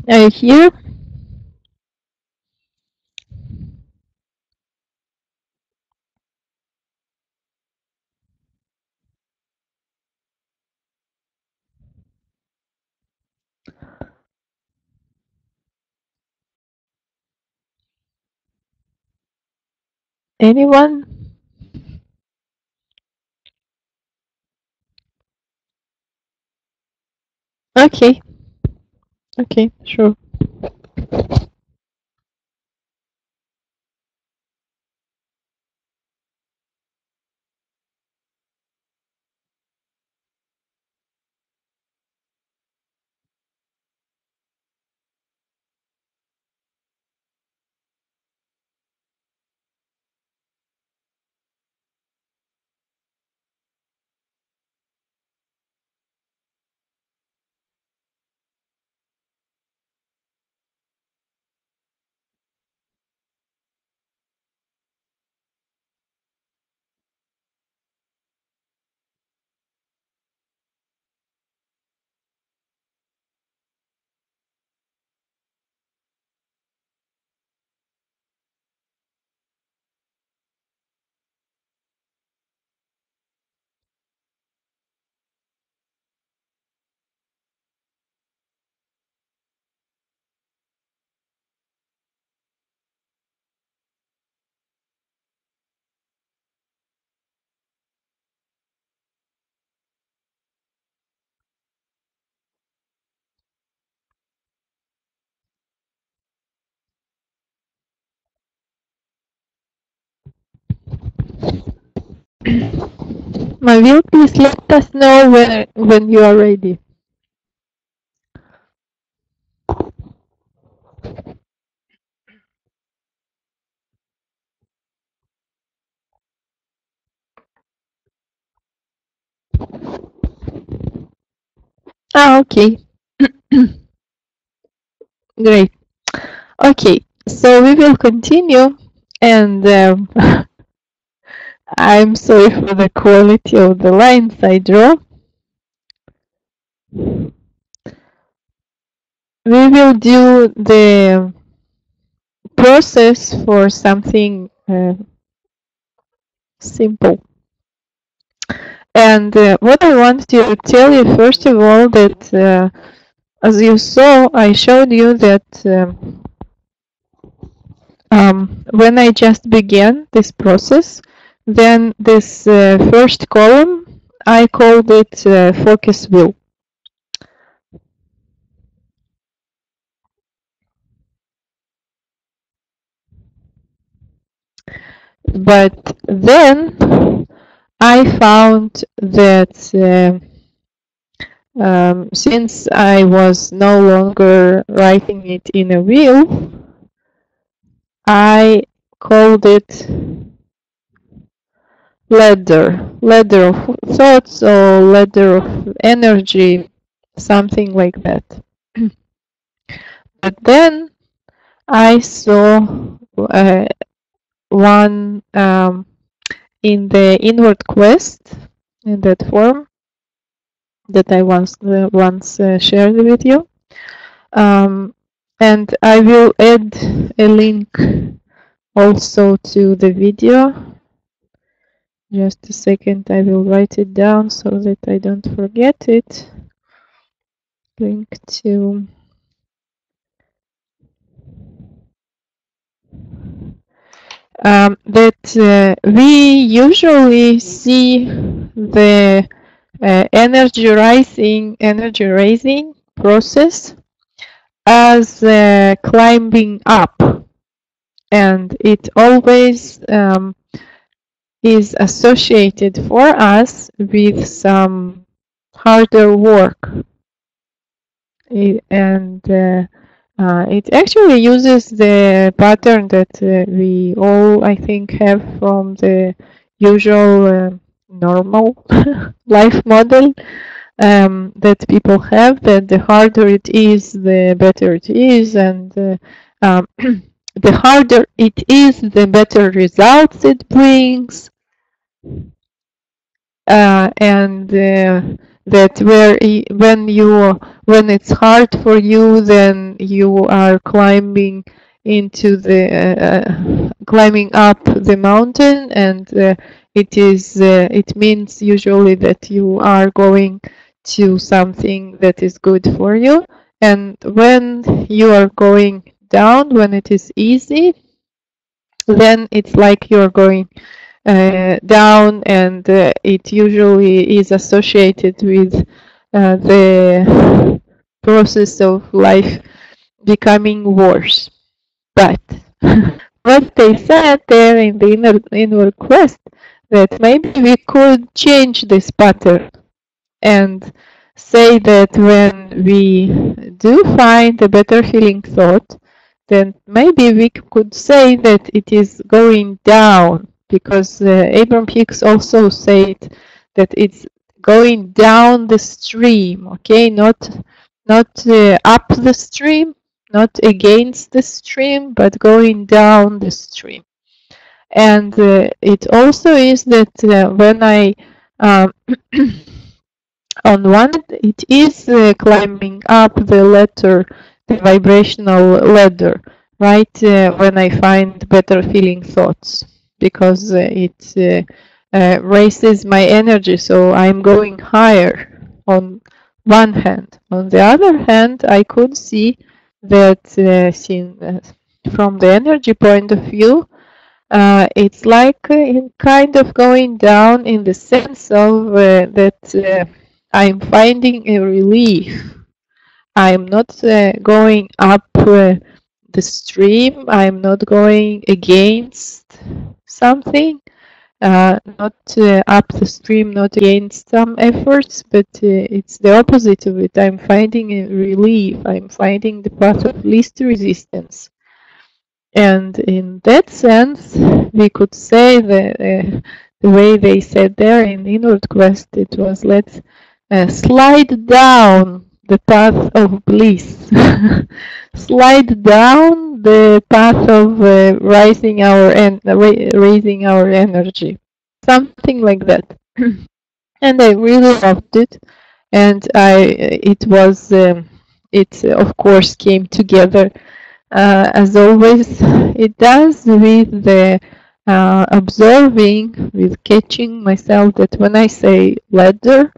Are you here? Anyone? Okay. Okay, sure. Mavil, please let us know when you are ready. Ah, okay. Great. Okay, so we will continue, and I'm sorry for the quality of the lines I draw. We will do the process for something simple. And what I want to tell you, first of all, that as you saw, I showed you that when I just began this process, then this first column, I called it focus wheel. But then I found that since I was no longer writing it in a wheel, I called it ladder of thoughts or ladder of energy, something like that. But then I saw one in the inward quest, in that form that I once shared with you. And I will add a link also to the video. Just a second, I will write it down so that I don't forget it. Link to that we usually see the energy raising process as climbing up, and it always is associated for us with some harder work. It actually uses the pattern that we all, I think, have from the usual normal life model that people have, that the harder it is, the better it is, and the harder it is, the better results it brings. And that when it's hard for you, then you are climbing into the climbing up the mountain, and it means usually that you are going to something that is good for you. And when you are going down, when it is easy, then it's like you're going down, and it usually is associated with the process of life becoming worse. But what they said there in the inner quest, that maybe we could change this pattern and say that when we do find a better feeling thought, then maybe we could say that it is going down, because Abraham Hicks also said that it's going down the stream, okay, not up the stream, not against the stream, but going down the stream. And it also is that when I um, on one, it is climbing up the ladder, the vibrational ladder, right? When I find better feeling thoughts, because it raises my energy, so I'm going higher on one hand. On the other hand, I could see that from the energy point of view, it's like kind of going down in the sense of that I'm finding a relief. I'm not going up the stream. I'm not going against something. Not up the stream, not against some efforts, but it's the opposite of it. I'm finding a relief. I'm finding the path of least resistance. And in that sense, we could say that the way they said there in Inward Quest, it was let's slide down the path of bliss, slide down the path of raising our energy, something like that. And I really loved it, and it of course came together as always it does, with the observing, with catching myself, that when I say ladder,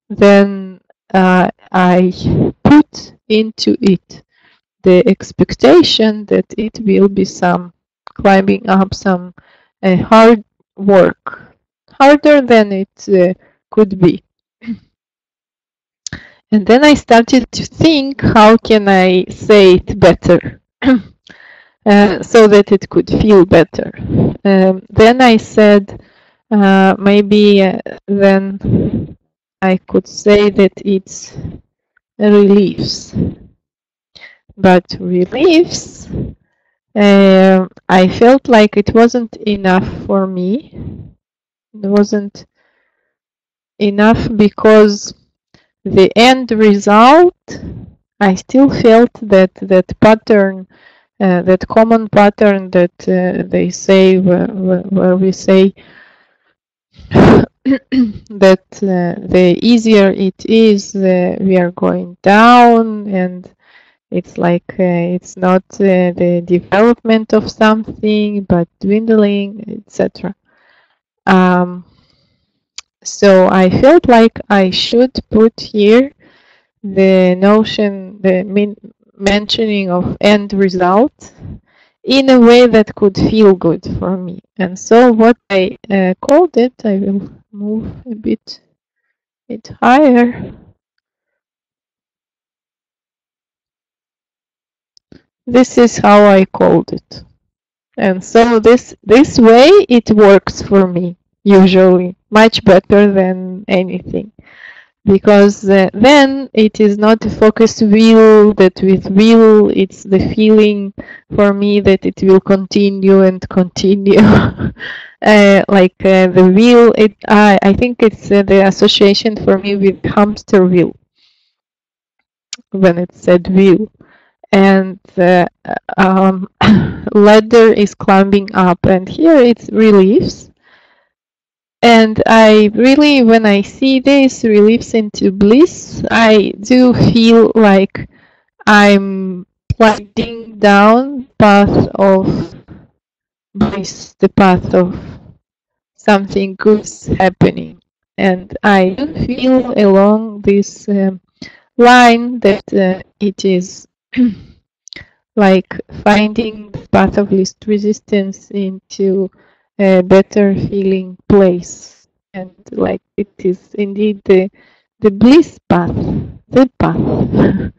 then I put into it the expectation that it will be some climbing up, some hard work, harder than it could be. And then I started to think, how can I say it better? So that it could feel better. Then I said, maybe then I could say that it's reliefs. But reliefs, I felt like it wasn't enough for me. It wasn't enough because the end result, I still felt that pattern, that common pattern that they say, where we say that the easier it is, we are going down, and it's like it's not the development of something, but dwindling, etc. So I felt like I should put here the notion, the mentioning of end result in a way that could feel good for me. And so what I called it, I will move a bit higher. This is how I called it. And so this way it works for me, usually, much better than anything. Because then it is not a focused will, that with will it's the feeling for me that it will continue and continue. The wheel, I think it's the association for me with hamster wheel, when it said wheel. And the ladder is climbing up, and here it's reliefs. And I really, when I see this relapse into bliss, I do feel like I'm sliding down path of bliss, the path of something good happening. And I do feel along this line that it is like finding the path of least resistance into a better feeling place. And like it is indeed the bliss path, the path.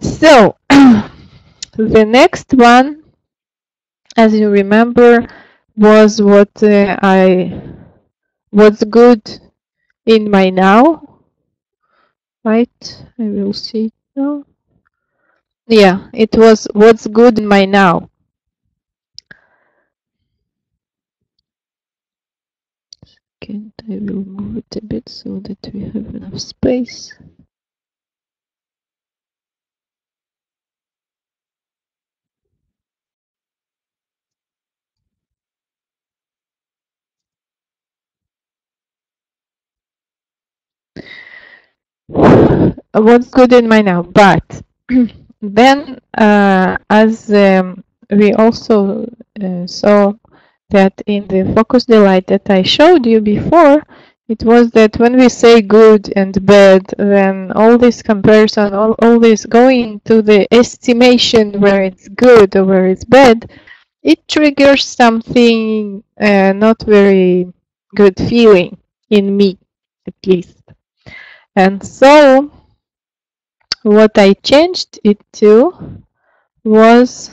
So, the next one, as you remember, was what's good in my now, right? I will see now. Yeah, it was what's good in my now. And I will move it a bit so that we have enough space. What's good in my now? But then, as we also saw that in the focus delight that I showed you before, it was that when we say good and bad, then all this comparison, all this going to the estimation where it's good or where it's bad, it triggers something not very good feeling in me, at least. And so what I changed it to was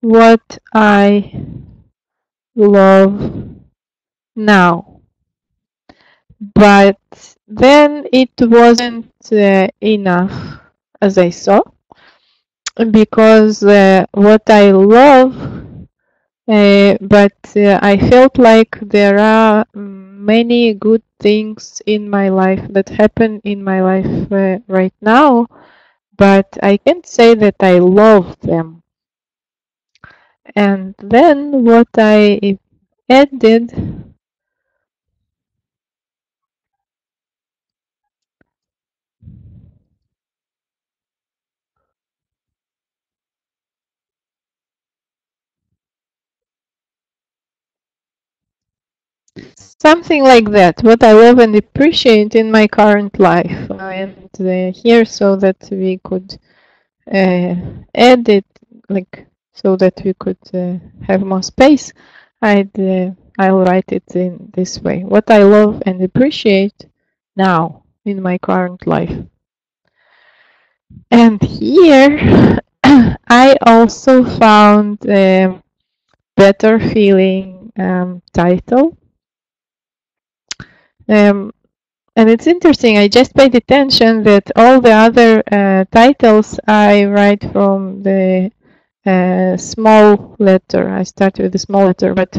what I love now. But then it wasn't enough, as I saw, because what I love, but I felt like there are many good things in my life that happen in my life right now, but I can't say that I love them. And then what I added, something like that, what I love and appreciate in my current life. And here, so that we could add it, like, so that we could have more space, I'll write it in this way. What I love and appreciate now in my current life. And here, I also found a better feeling title. And it's interesting, I just paid attention that all the other titles I write from the small letter. I start with the small letter, but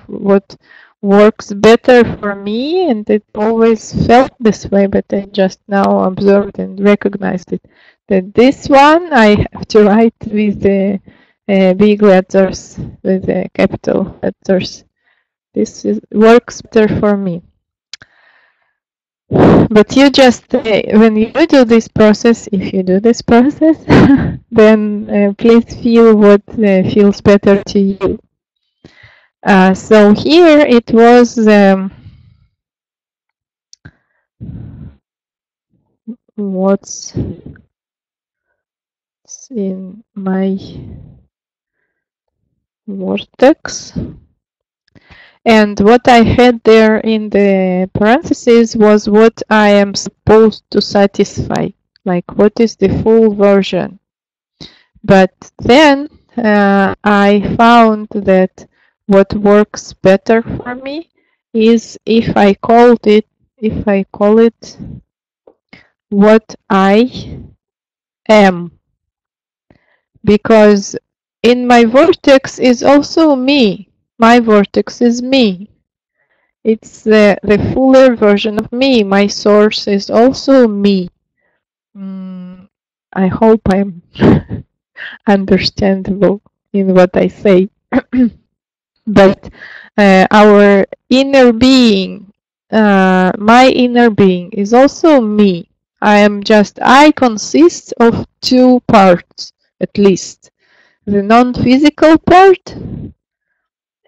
what works better for me, and it always felt this way, but I just now observed and recognized it, that this one I have to write with the big letters, with the capital letters. This works better for me. But you just, when you do this process, if you do this process, then please feel what feels better to you. So here it was what's in my vortex. And what I had there in the parentheses was what I am supposed to satisfy, like what is the full version. But then I found that what works better for me is if I call it what I am, because in my vortex is also me. My vortex is me. It's the fuller version of me. My source is also me. I hope I'm understandable in what I say. But our inner being, my inner being is also me. I consist of two parts, at least. The non-physical part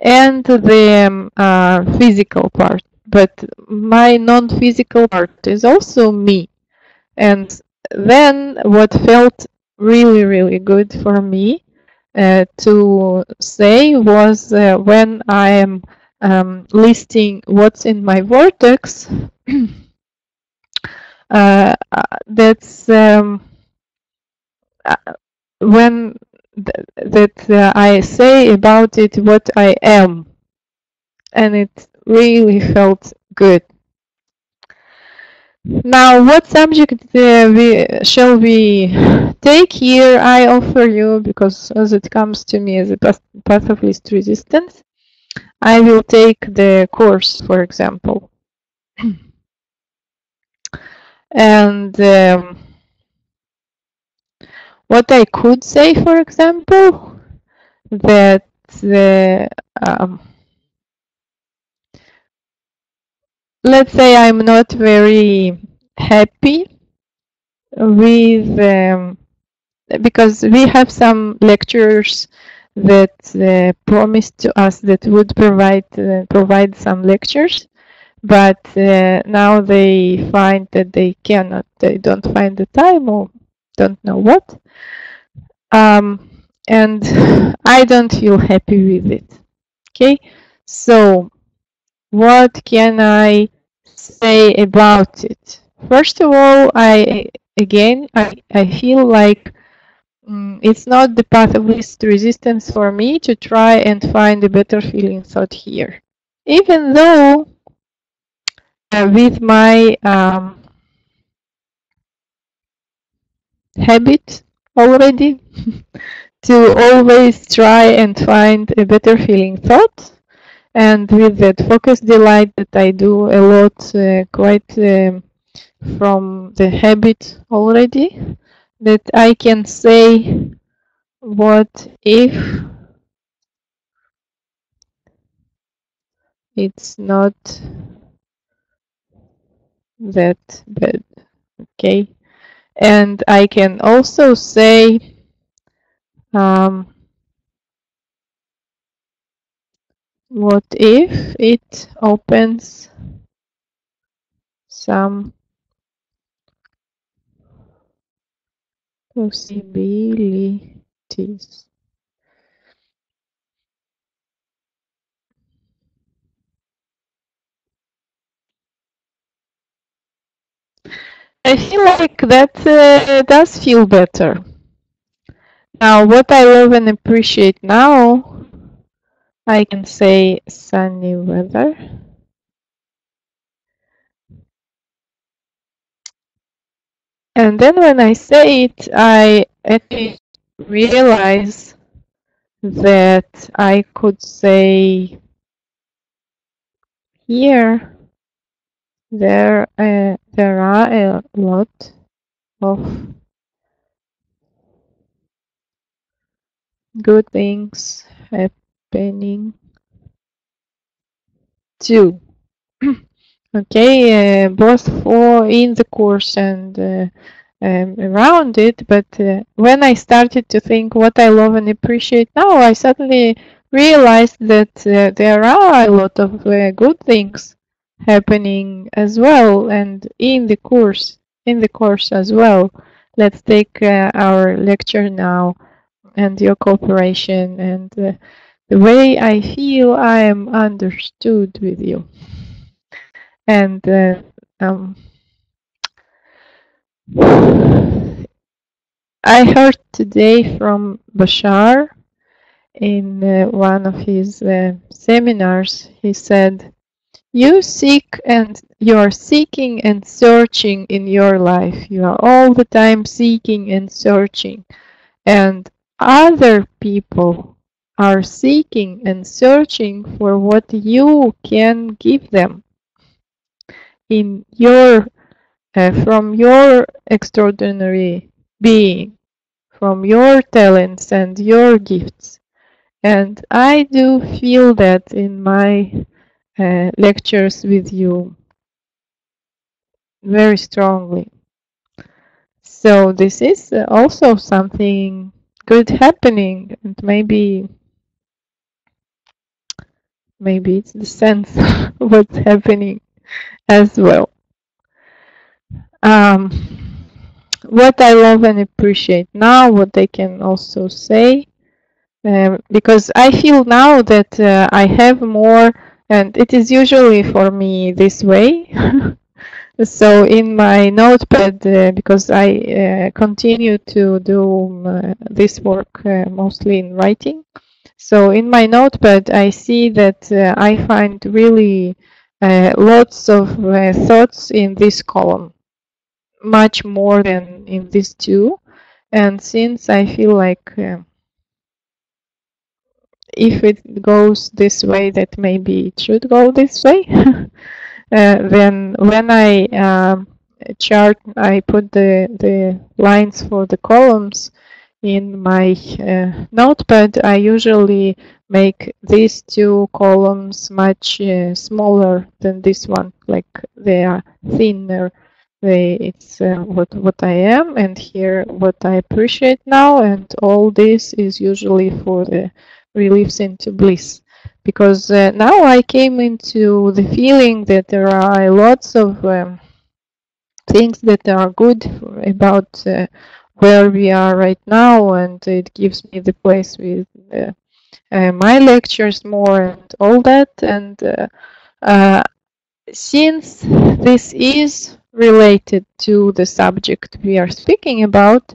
and the physical part. But my non-physical part is also me. And then what felt really, really good for me to say was when I am listing what's in my vortex, that's when I say about it what I am, and it really felt good. Now, what subject shall we take here? I offer you, because as it comes to me as a path of least resistance, I will take the course, for example. And what I could say, for example, that let's say I'm not very happy with because we have some lecturers that promised to us that would provide some lectures, but now they find that they don't find the time or don't know what, and I don't feel happy with it. Okay, so what can I say about it? First of all, I feel like it's not the path of least resistance for me to try and find a better feeling thought here. Even though with my habit already to always try and find a better feeling thought, and with that focus delight that I do a lot quite from the habit already, that I can say, what if it's not that bad? Okay, and I can also say what if it opens some possibilities. I feel like that does feel better. Now, what I love and appreciate now, I can say sunny weather. And then when I say it, I actually realize that I could say here there are a lot of good things happening too. Okay, both for in the course and around it, but when I started to think what I love and appreciate now, I suddenly realized that there are a lot of good things happening as well, and in the course as well. Let's take our lecture now and your cooperation and the way I feel I am understood with you. And I heard today from Bashar in one of his seminars. He said, you are seeking and searching in your life. You are all the time seeking and searching. And other people are seeking and searching for what you can give them in your from your extraordinary being, from your talents and your gifts. And I do feel that in my lectures with you very strongly. So this is also something good happening, and maybe it's the sense of what's happening as well. Um, what I love and appreciate now, what I can also say, because I feel now that I have more, and it is usually for me this way. So in my notepad, because I continue to do this work mostly in writing, so in my notepad I see that I find really lots of thoughts in this column, much more than in these two. And since I feel like if it goes this way, that maybe it should go this way, then when I chart, I put the lines for the columns in my notepad. I usually make these two columns much smaller than this one, like they are thinner. It's what I am, and here what I appreciate now, and all this is usually for the reliefs into bliss. Because now I came into the feeling that there are lots of things that are good about where we are right now, and it gives me the place with my lectures more and all that. And uh, since this is related to the subject we are speaking about,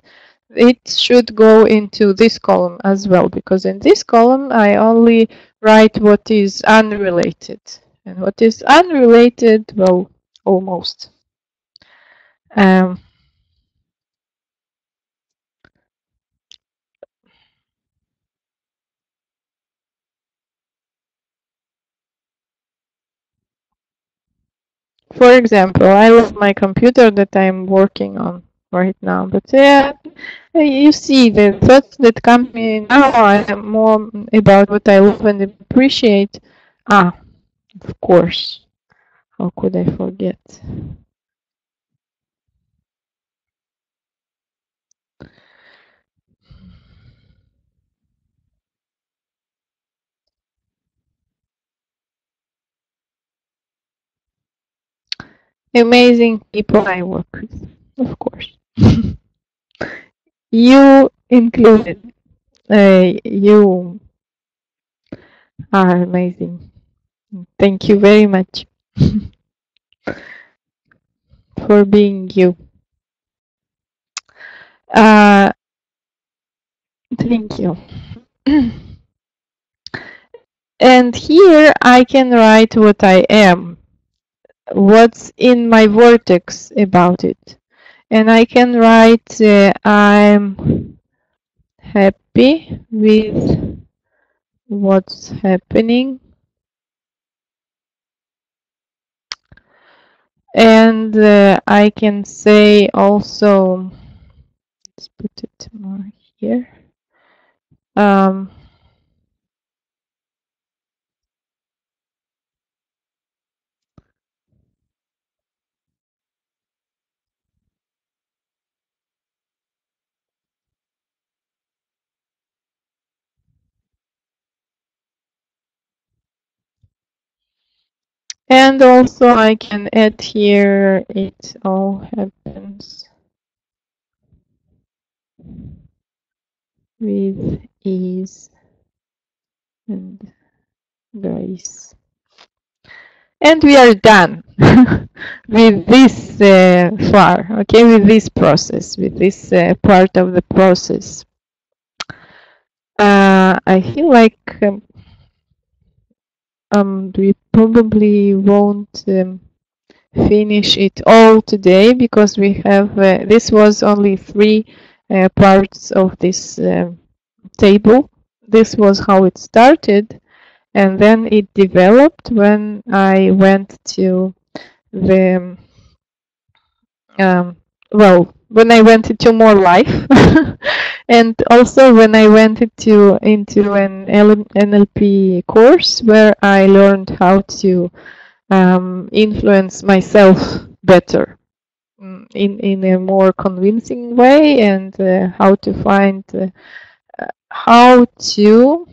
it should go into this column as well, because in this column I only write what is unrelated. And what is unrelated, well, almost. Um, for example, I love my computer that I'm working on right now, but you see the thoughts that come in now are more about what I love and appreciate. Ah, of course. How could I forget? Amazing people I work with, of course. You included. You are amazing. Thank you very much for being you. Uh, Thank you. And here I can write what I am, what's in my vortex about it. And I can write I'm happy with what's happening. And I can say also, let's put it more here. Um, and also I can add here, it all happens with ease and grace. And we are done with this far, okay, with this process, with this part of the process. I feel like we probably won't finish it all today, because we have, this was only 3 parts of this table. This was how it started, and then it developed when I went to the well, when I went into more life And also when I went into an NLP course where I learned how to influence myself better in a more convincing way, and how to find how to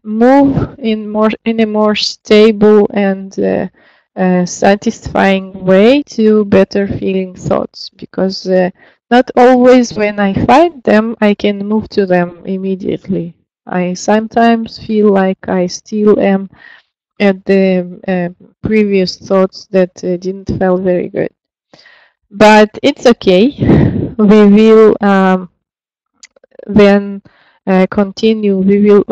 move in a more stable and satisfying way to better feeling thoughts, because not always when I find them I can move to them immediately. I sometimes feel like I still am at the previous thoughts that didn't feel very good. But it's okay. We will then continue. We will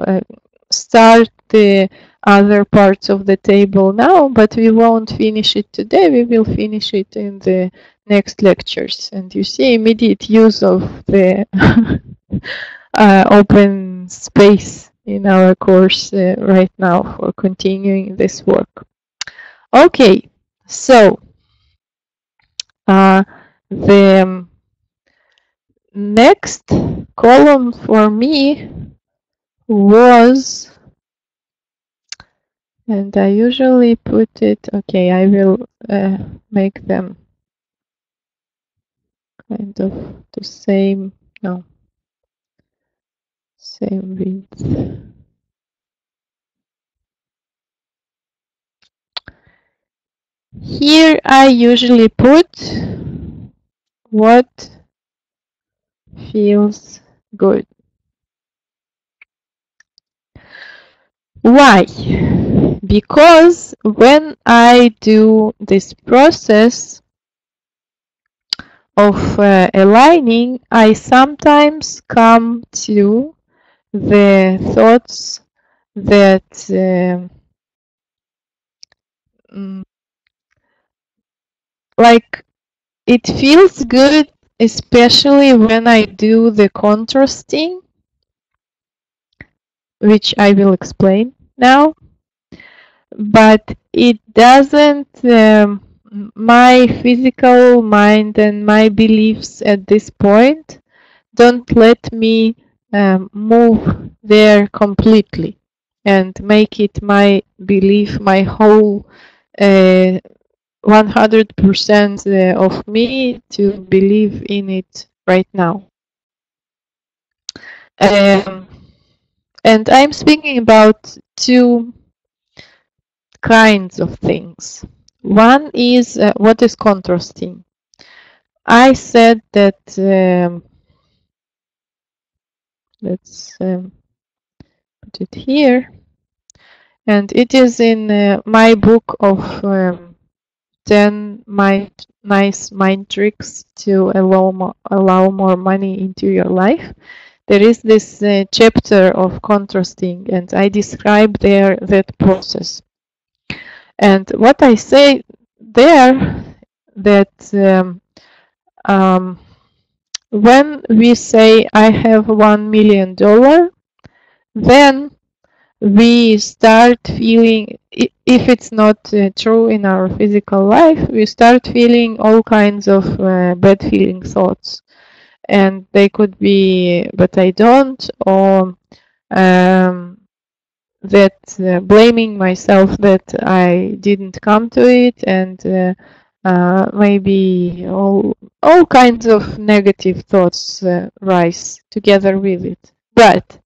start the other parts of the table now, but we won't finish it today. We will finish it in the next lectures. And you see immediate use of the open space in our course right now for continuing this work. Okay, so the next column for me was, and I usually put it, okay, I will make them kind of the same, no, same width. Here I usually put what feels good. Why? Because when I do this process of aligning, I sometimes come to the thoughts that like it feels good, especially when I do the contrasting, which I will explain now. But it doesn't, my physical mind and my beliefs at this point don't let me move there completely and make it my belief, my whole 100% of me to believe in it right now. And I'm speaking about two kinds of things. One is what is contrasting. I said that, let's put it here, and it is in my book of 10 nice mind tricks to allow more money into your life. There is this chapter of contrasting, and I describe there that process. And what I say there, that when we say I have $1 million, then we start feeling, if it's not true in our physical life, we start feeling all kinds of bad feeling thoughts. And they could be, but I don't, or that blaming myself that I didn't come to it, and maybe all kinds of negative thoughts rise together with it. But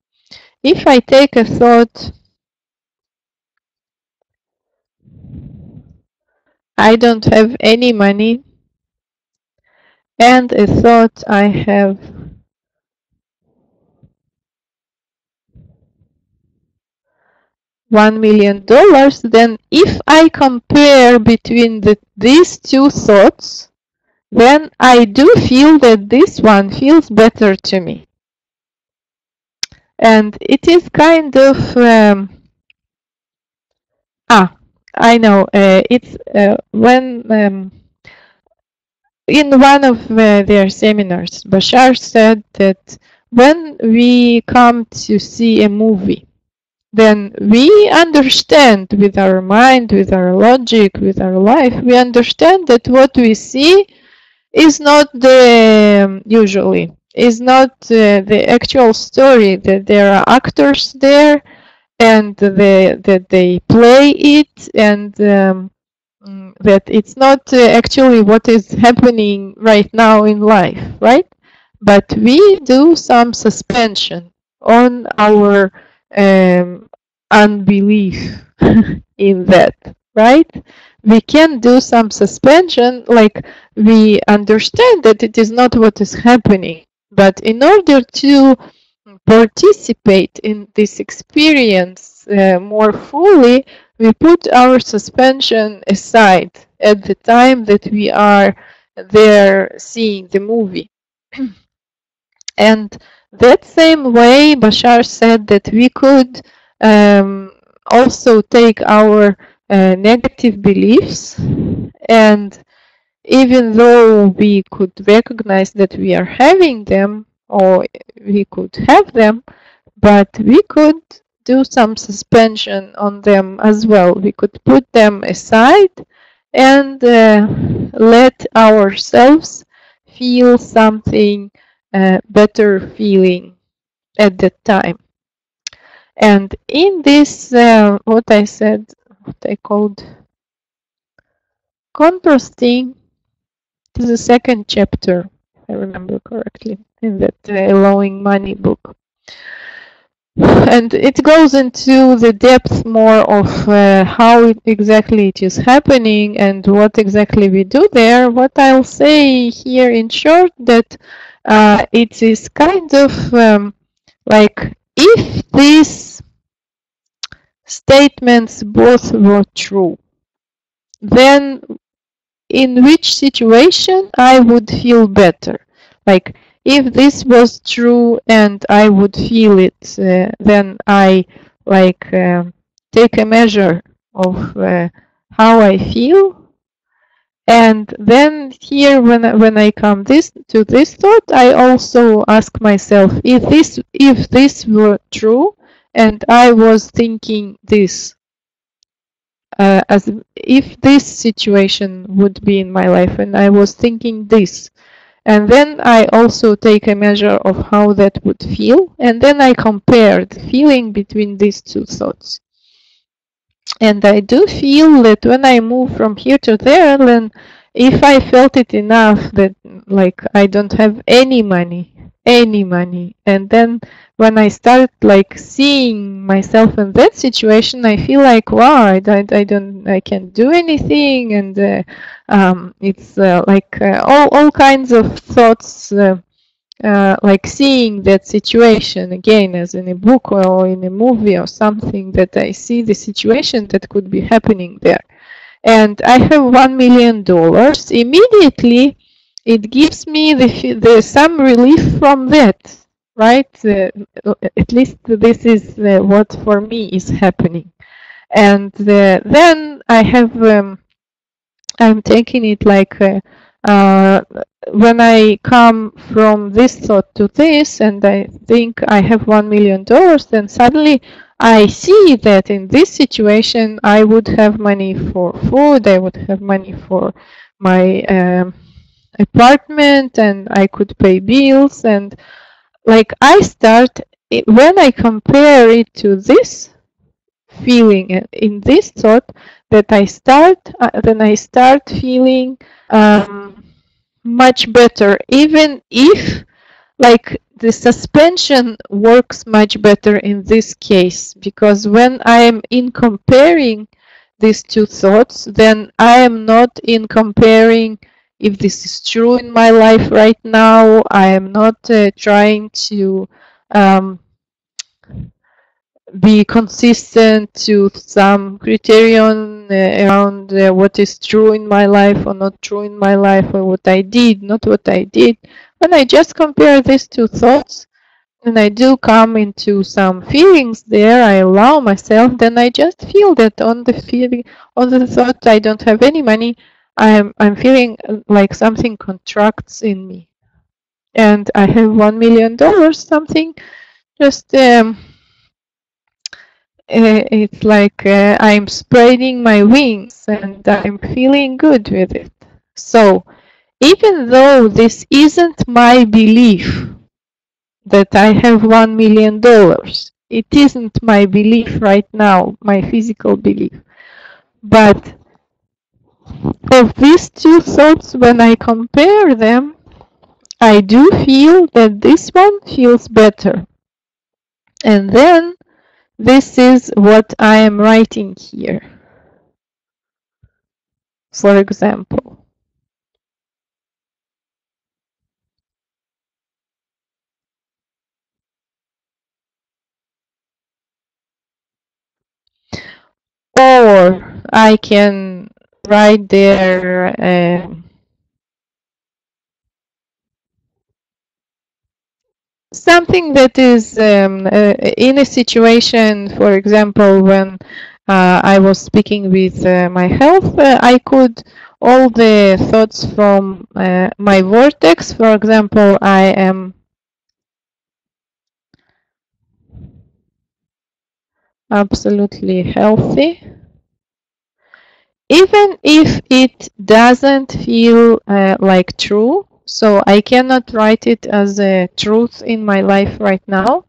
if I take a thought, I don't have any money, and a thought, I have $1 million, then if I compare between these two thoughts, then I do feel that this one feels better to me. And it is kind of, I know, it's when in one of their seminars, Bashar said that when we come to see a movie, then we understand with our mind, with our logic, with our life, we understand that what we see is not the usually. is not the actual story, that there are actors there and that they play it, and that it's not actually what is happening right now in life, right? But we do some suspension on our unbelief in that, right? We can do some suspension, like we understand that it is not what is happening, but in order to participate in this experience more fully, we put our suspension aside at the time that we are there seeing the movie. And that same way, Bashar said that we could also take our negative beliefs, and even though we could recognize that we are having them, or we could have them, but we could do some suspension on them as well. We could put them aside and let ourselves feel something better feeling at that time. And in this, what I said, what I called contrasting, it is the second chapter, if I remember correctly, in that Allowing Money book. And it goes into the depth more of how exactly it is happening and what exactly we do there. What I'll say here in short, that it is kind of like, if these statements both were true, then in which situation I would feel better? Like, if this was true and I would feel it, then I take a measure of how I feel. And then here, when I come to this thought, I also ask myself, if this were true and I was thinking this, as if this situation would be in my life and I was thinking this, and then I also take a measure of how that would feel, and then I compare the feeling between these two thoughts. And I do feel that when I move from here to there, then if I felt it enough that like I don't have any money, and then when I start like seeing myself in that situation, I feel like, wow, I can't do anything, and it's like all kinds of thoughts. Like seeing that situation again as in a book or in a movie or something, that I see the situation that could be happening there. And I have $1 million. Immediately, it gives me some relief from that, right? At least this is what for me is happening. And then I have, I'm taking it like, when I come from this thought to this, and I think I have $1 million, then suddenly I see that in this situation I would have money for food, I would have money for my apartment, and I could pay bills, and like I start, when I compare it to this feeling in this thought, that then I start feeling much better, even if like the suspension works much better in this case, because when I am in comparing these two thoughts, then I am not in comparing if this is true in my life right now. I am not trying to be consistent to some criterion around what is true in my life or not true in my life, or what I did, not what I did. When I just compare these two thoughts, and I do come into some feelings there, I allow myself, then I just feel that on the feeling, on the thought I don't have any money, I'm feeling like something contracts in me. And I have $1 million, something just it's like I'm spreading my wings and I'm feeling good with it. So even though this isn't my belief, that I have $1 million. It isn't my belief right now, my physical belief. But of these two thoughts, when I compare them, I do feel that this one feels better. And then this is what I am writing here. For example, or I can write there something that is in a situation, for example, when I was speaking with my health, I could all the thoughts from my vortex, for example, I am absolutely healthy. Even if it doesn't feel like true, so I cannot write it as a truth in my life right now,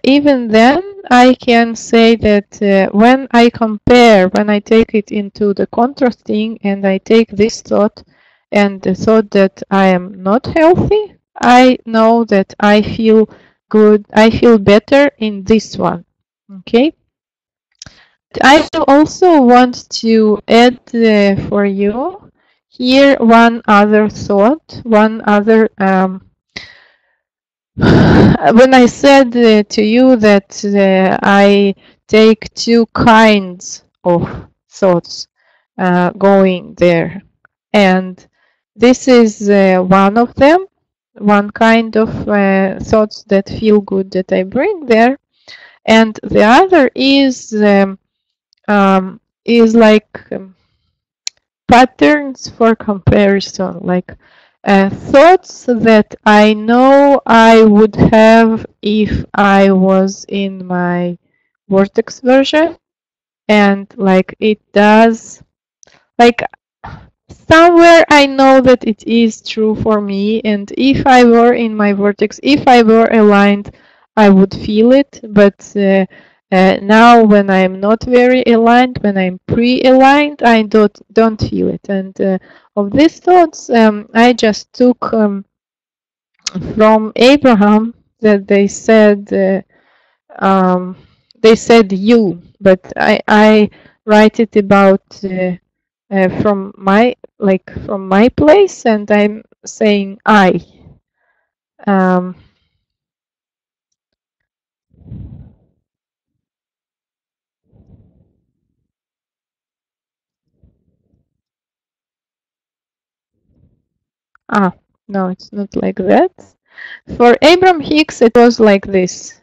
even then I can say that when I compare, when I take it into the contrasting and I take this thought and the thought that I am not healthy, I know that I feel good, I feel better in this one. Okay? I also want to add for you here one other thought, one other when I said to you that I take two kinds of thoughts going there, and this is one of them, one kind of thoughts that feel good that I bring there, and the other is like patterns for comparison, like thoughts that I know I would have if I was in my vortex version, and like it does, like somewhere I know that it is true for me, and if I were in my vortex, if I were aligned, I would feel it. But now when I'm not very aligned, when I'm pre-aligned, I don't feel it. And of these thoughts, I just took from Abraham that they said you, but I write it about from my place, and I'm saying I. Um, no, it's not like that. For Abraham Hicks, it was like this.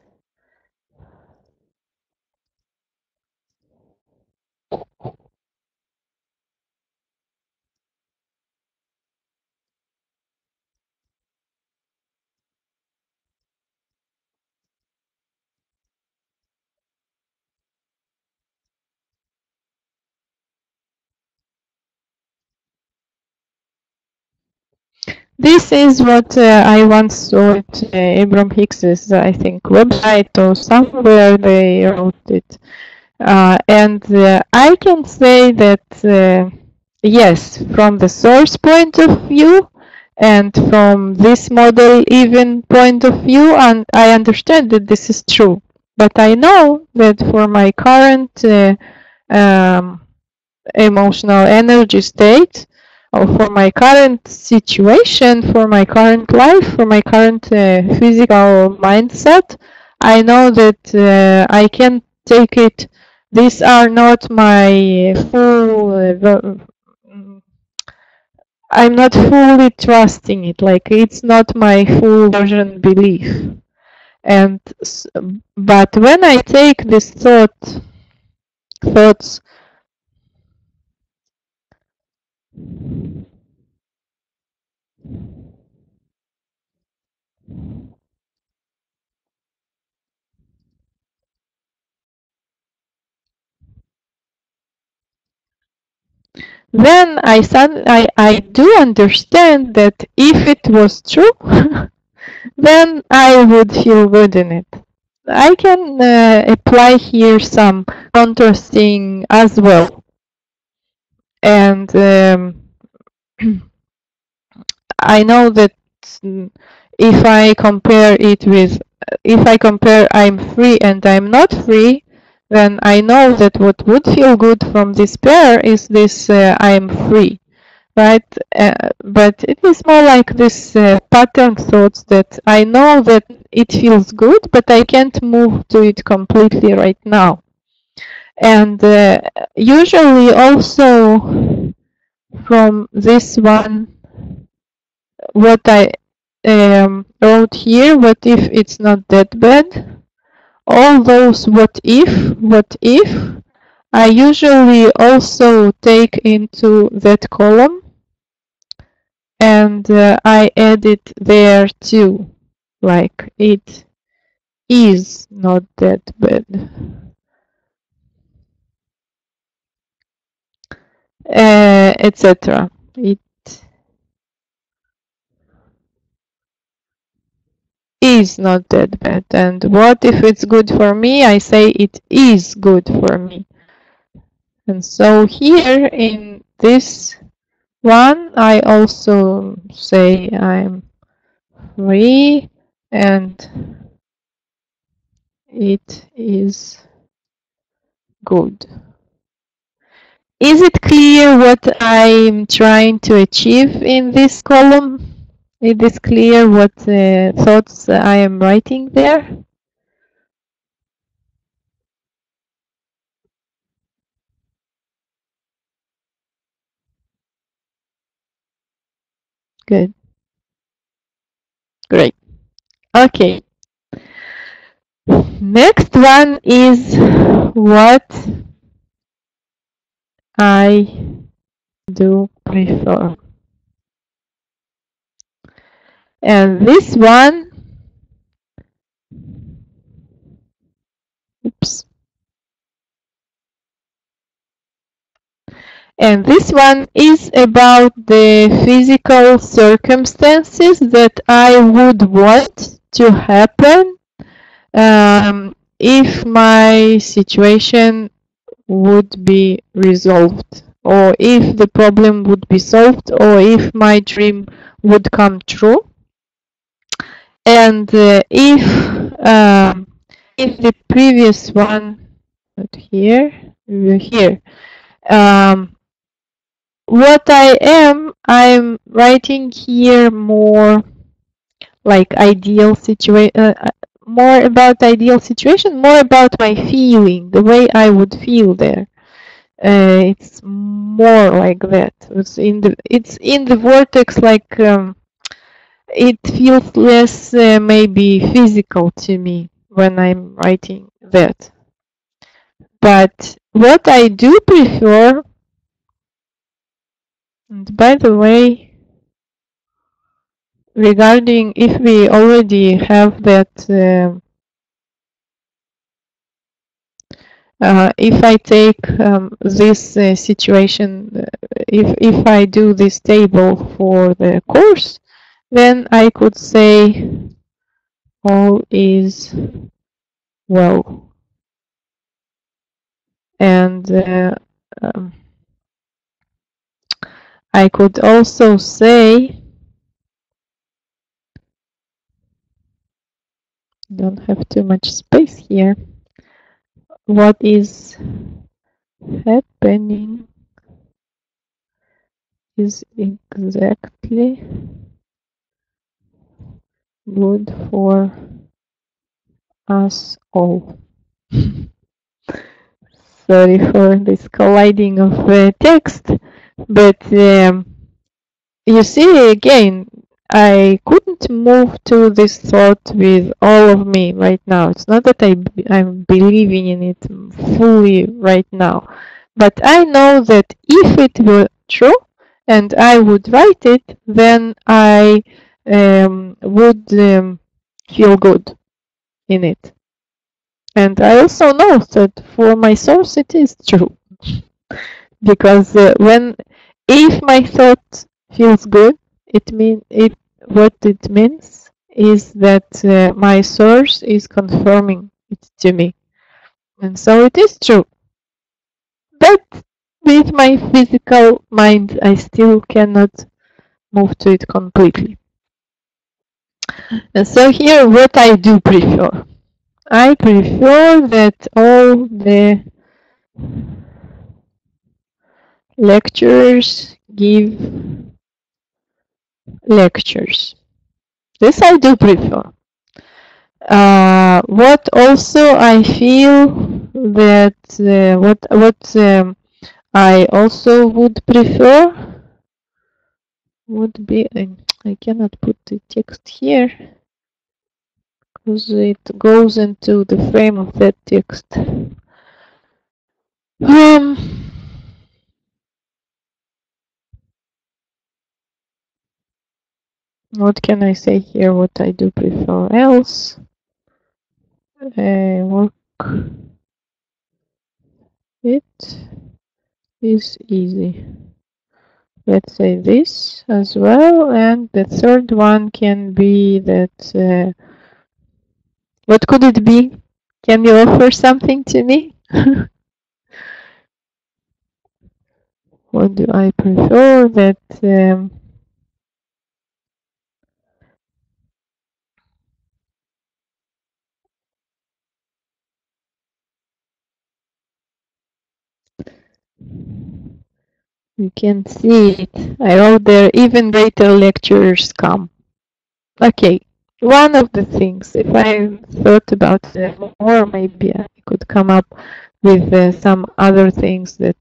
This is what I once saw at Abraham Hicks's, I think, website or somewhere they wrote it. And I can say that, yes, from the source point of view and from this model even point of view, and I understand that this is true. But I know that for my current emotional energy state, or for my current situation, for my current life, for my current physical mindset, I know that I can take it. These are not my full, I'm not fully trusting it, like it's not my full version belief. And but when I take this thoughts, then I do understand that if it was true, then I would feel good in it. I can apply here some contrasting as well. And I know that if I compare it with, if I compare I'm free and I'm not free, then I know that what would feel good from this pair is this I'm free, right? But it is more like this pattern thoughts that I know that it feels good, but I can't move to it completely right now. And usually also from this one, what I wrote here, what if it's not that bad? All those what if, I usually also take into that column and I add it there too, like it is not that bad, etc. It is not that bad. And what if it's good for me? I say it is good for me. And so here in this one, I also say I'm free and it is good. Is it clear what I'm trying to achieve in this column? Is it clear what thoughts I am writing there? Good. Great. Okay. Next one is what I do prefer. And this one, oops. And this one is about the physical circumstances that I would want to happen if my situation would be resolved, or if the problem would be solved, or if my dream would come true. And if the previous one, not here, here, what I'm writing here more like ideal situation, more about ideal situation, more about my feeling, the way I would feel there. It's more like that. It's in the vortex, like it feels less maybe physical to me when I'm writing that. But what I do prefer, and by the way, regarding if we already have that, if I take this situation, if I do this table for the course, then I could say all is well. And I could also say, don't have too much space here, what is happening is exactly good for us all. Sorry for this colliding of text, but you see again, I couldn't move to this thought with all of me right now. It's not that I'm believing in it fully right now, but I know that if it were true and I would write it, then I would feel good in it. And I also know that for my source it is true. Because if my thought feels good, what it means is that my source is confirming it to me. And so it is true. But with my physical mind, I still cannot move to it completely. And so here, what I do prefer. I prefer that all the lecturers give lectures. This I do prefer. What also I feel that what I also would prefer would be I cannot put the text here because it goes into the frame of that text. What can I say here? What I do prefer else? Work. It is easy. Let's say this as well, and the third one can be that. What could it be? Can you offer something to me? What do I prefer? That you can see it. I wrote there, even greater lecturers come. Okay, one of the things, if I thought about more, maybe I could come up with some other things that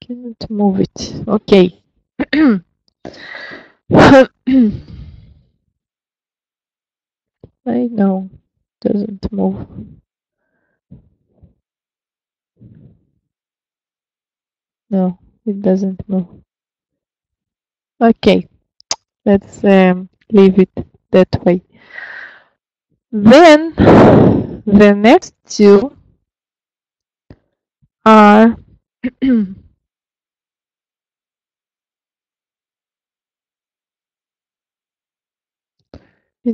cannot move it. Okay. I know, doesn't move. No, it doesn't move. Okay, let's leave it that way. Then the next two are you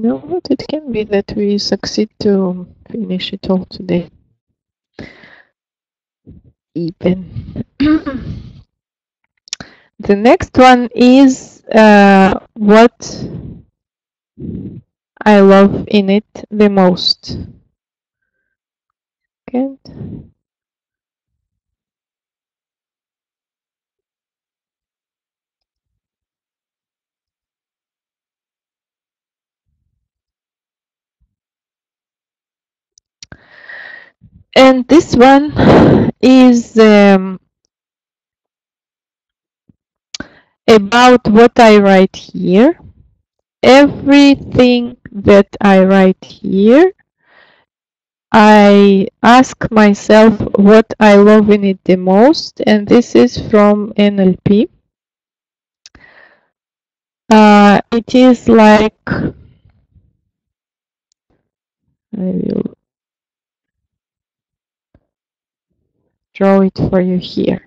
know what, it can be that we succeed to finish it all today. Even. The next one is what I love in it the most. Okay. And this one is about what I write here. Everything that I write here, I ask myself what I love in it the most, and this is from NLP. It is like, I will draw it for you here.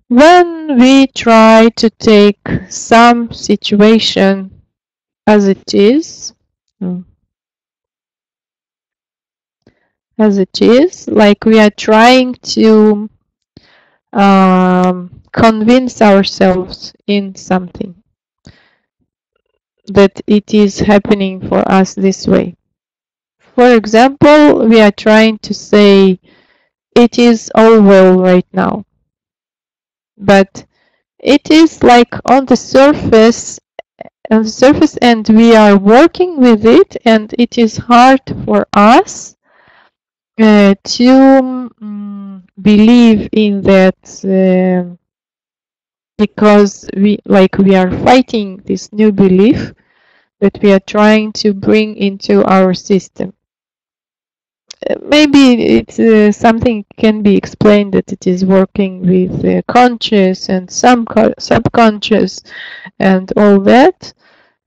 When we try to take some situation as it is, like we are trying to convince ourselves in something, that it is happening for us this way. For example, we are trying to say it is all well right now, but it is like on the surface, and we are working with it, and it is hard for us to believe in that, because we are fighting this new belief that we are trying to bring into our system. Maybe it's something can be explained that it is working with conscious and some subconscious and all that.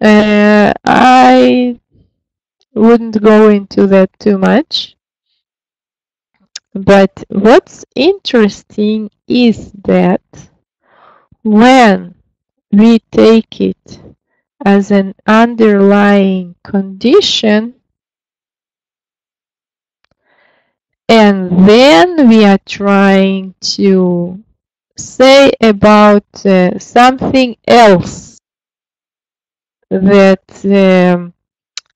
I wouldn't go into that too much. But what's interesting is that when we take it as an underlying condition, and then we are trying to say about something else that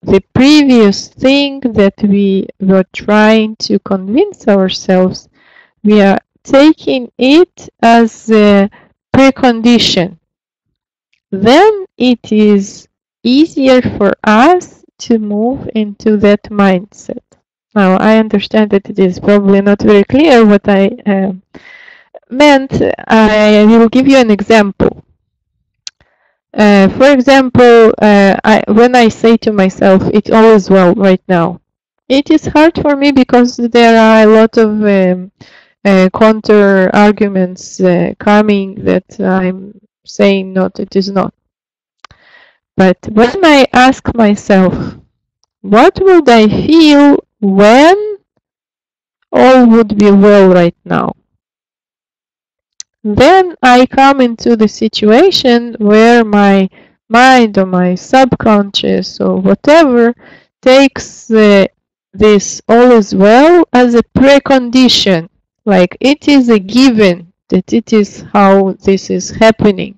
the previous thing that we were trying to convince ourselves, we are taking it as a precondition. Then it is easier for us to move into that mindset. Now, I understand that it is probably not very clear what I meant. I will give you an example. For example, when I say to myself, it's all is well right now, it is hard for me because there are a lot of counter arguments coming that I'm saying not, it is not. But when I ask myself, what would I feel when all would be well right now? Then I come into the situation where my mind or my subconscious or whatever takes this all is well as a precondition, like it is a given that it is how this is happening.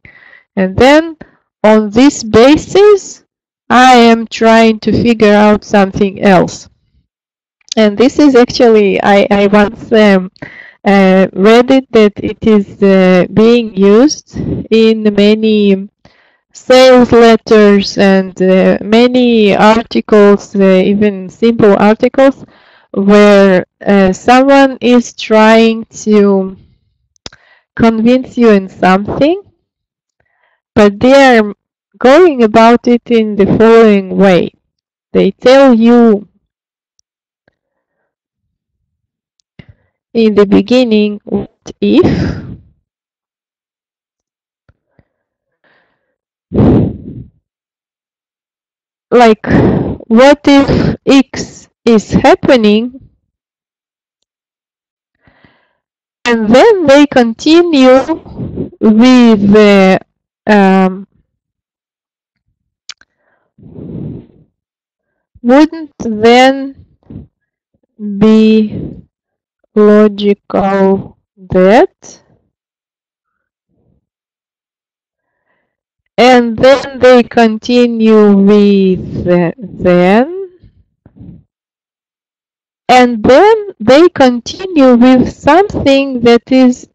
And then on this basis, I am trying to figure out something else. And this is actually, I once read it that it is being used in many sales letters and many articles, even simple articles, where someone is trying to convince you in something, but they are going about it in the following way. They tell you in the beginning, what if? Like, what if X is happening? And then they continue with the wouldn't then be logical that, and then they continue with then, and then they continue with something that is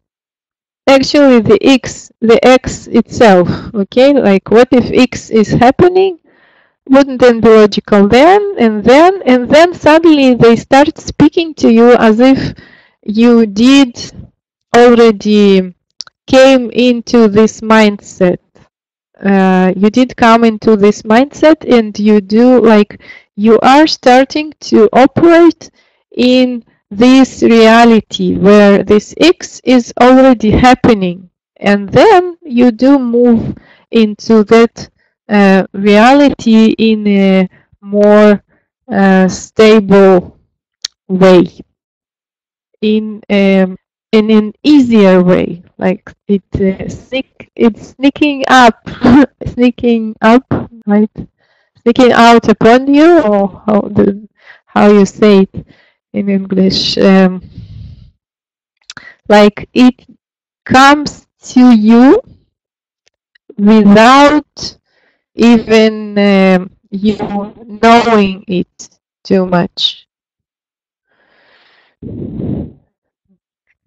actually the x itself. Okay, like what if x is happening? Wouldn't then be logical then, and then suddenly they start speaking to you as if you did already came into this mindset. You did come into this mindset, and you do, like, you are starting to operate in this reality where this X is already happening, and then you do move into that reality in a more stable way, in an easier way, like it's sneaking up, sneaking up, right? Sneaking out upon you, or how you say it in English, like it comes to you without even you knowing it too much.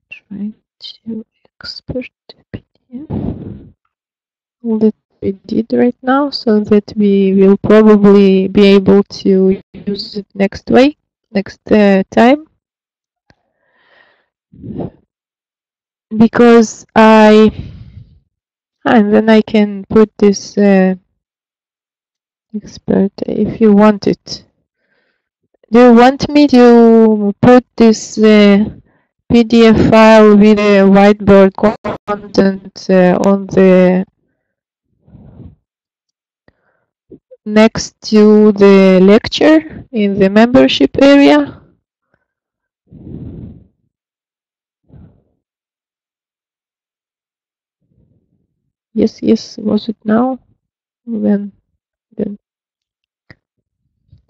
Try to export PDF. That we did right now, so that we will probably be able to use it next time, because and then I can put this expert if you want it. Do you want me to put this PDF file with the whiteboard content on the next to the lecture in the membership area? Yes, was it now? When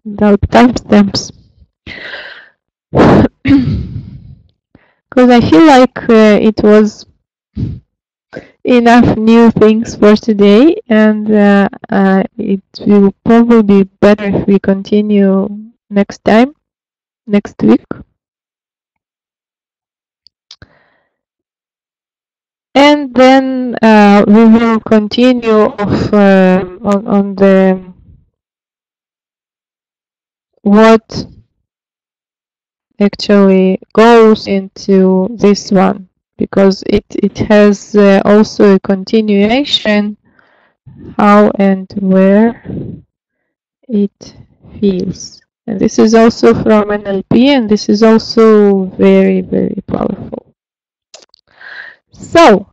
without timestamps. Because I feel like it was enough new things for today, and it will probably be better if we continue next week. And then we will continue on the what actually goes into this one, because it has also a continuation, how and where it feels. And this is also from NLP, and this is also very, very powerful. So,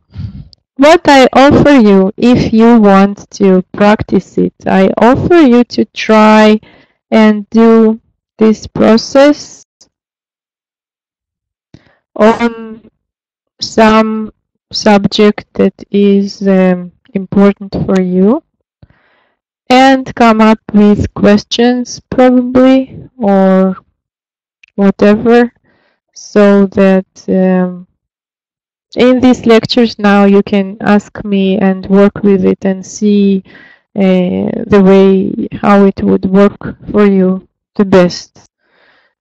what I offer you, if you want to practice it, I offer you to try and do this process on some subject that is important for you, and come up with questions probably, or whatever, so that in these lectures now you can ask me and work with it and see the way how it would work for you the best,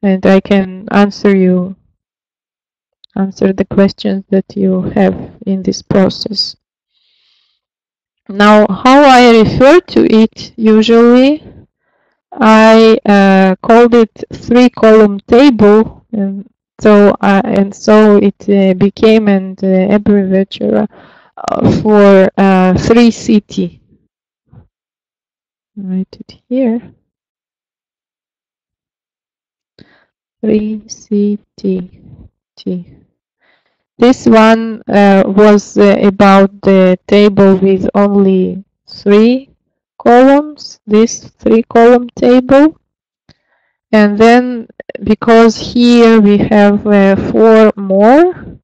and I can answer the questions that you have in this process. Now, how I refer to it usually, I called it 3-column table, and so it became an abbreviature for 3CT. Write it here. 3CT. This one was about the table with only 3 columns, this 3-column table. And then, because here we have 4 more,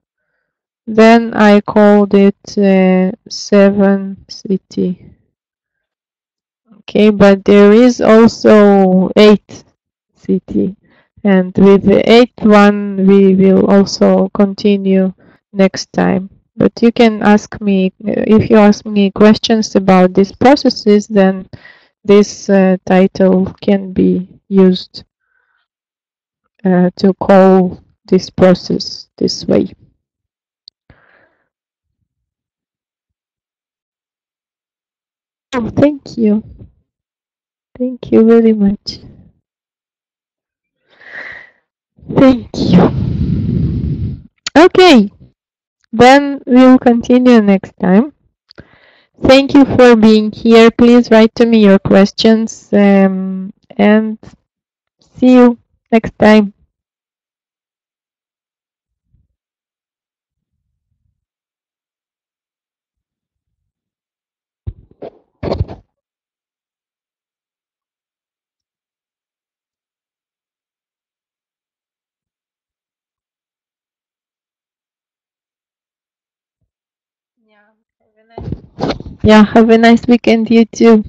then I called it 7CT. Okay, but there is also 8CT. And with the 8th one, we will also continue next time. But you can ask me, if you ask me questions about these processes, then this title can be used to call this process this way. Oh, thank you. Thank you very much. Thank you. Okay, then we'll continue next time. Thank you for being here. Please write to me your questions, and see you next time. Yeah, have a nice weekend, you too.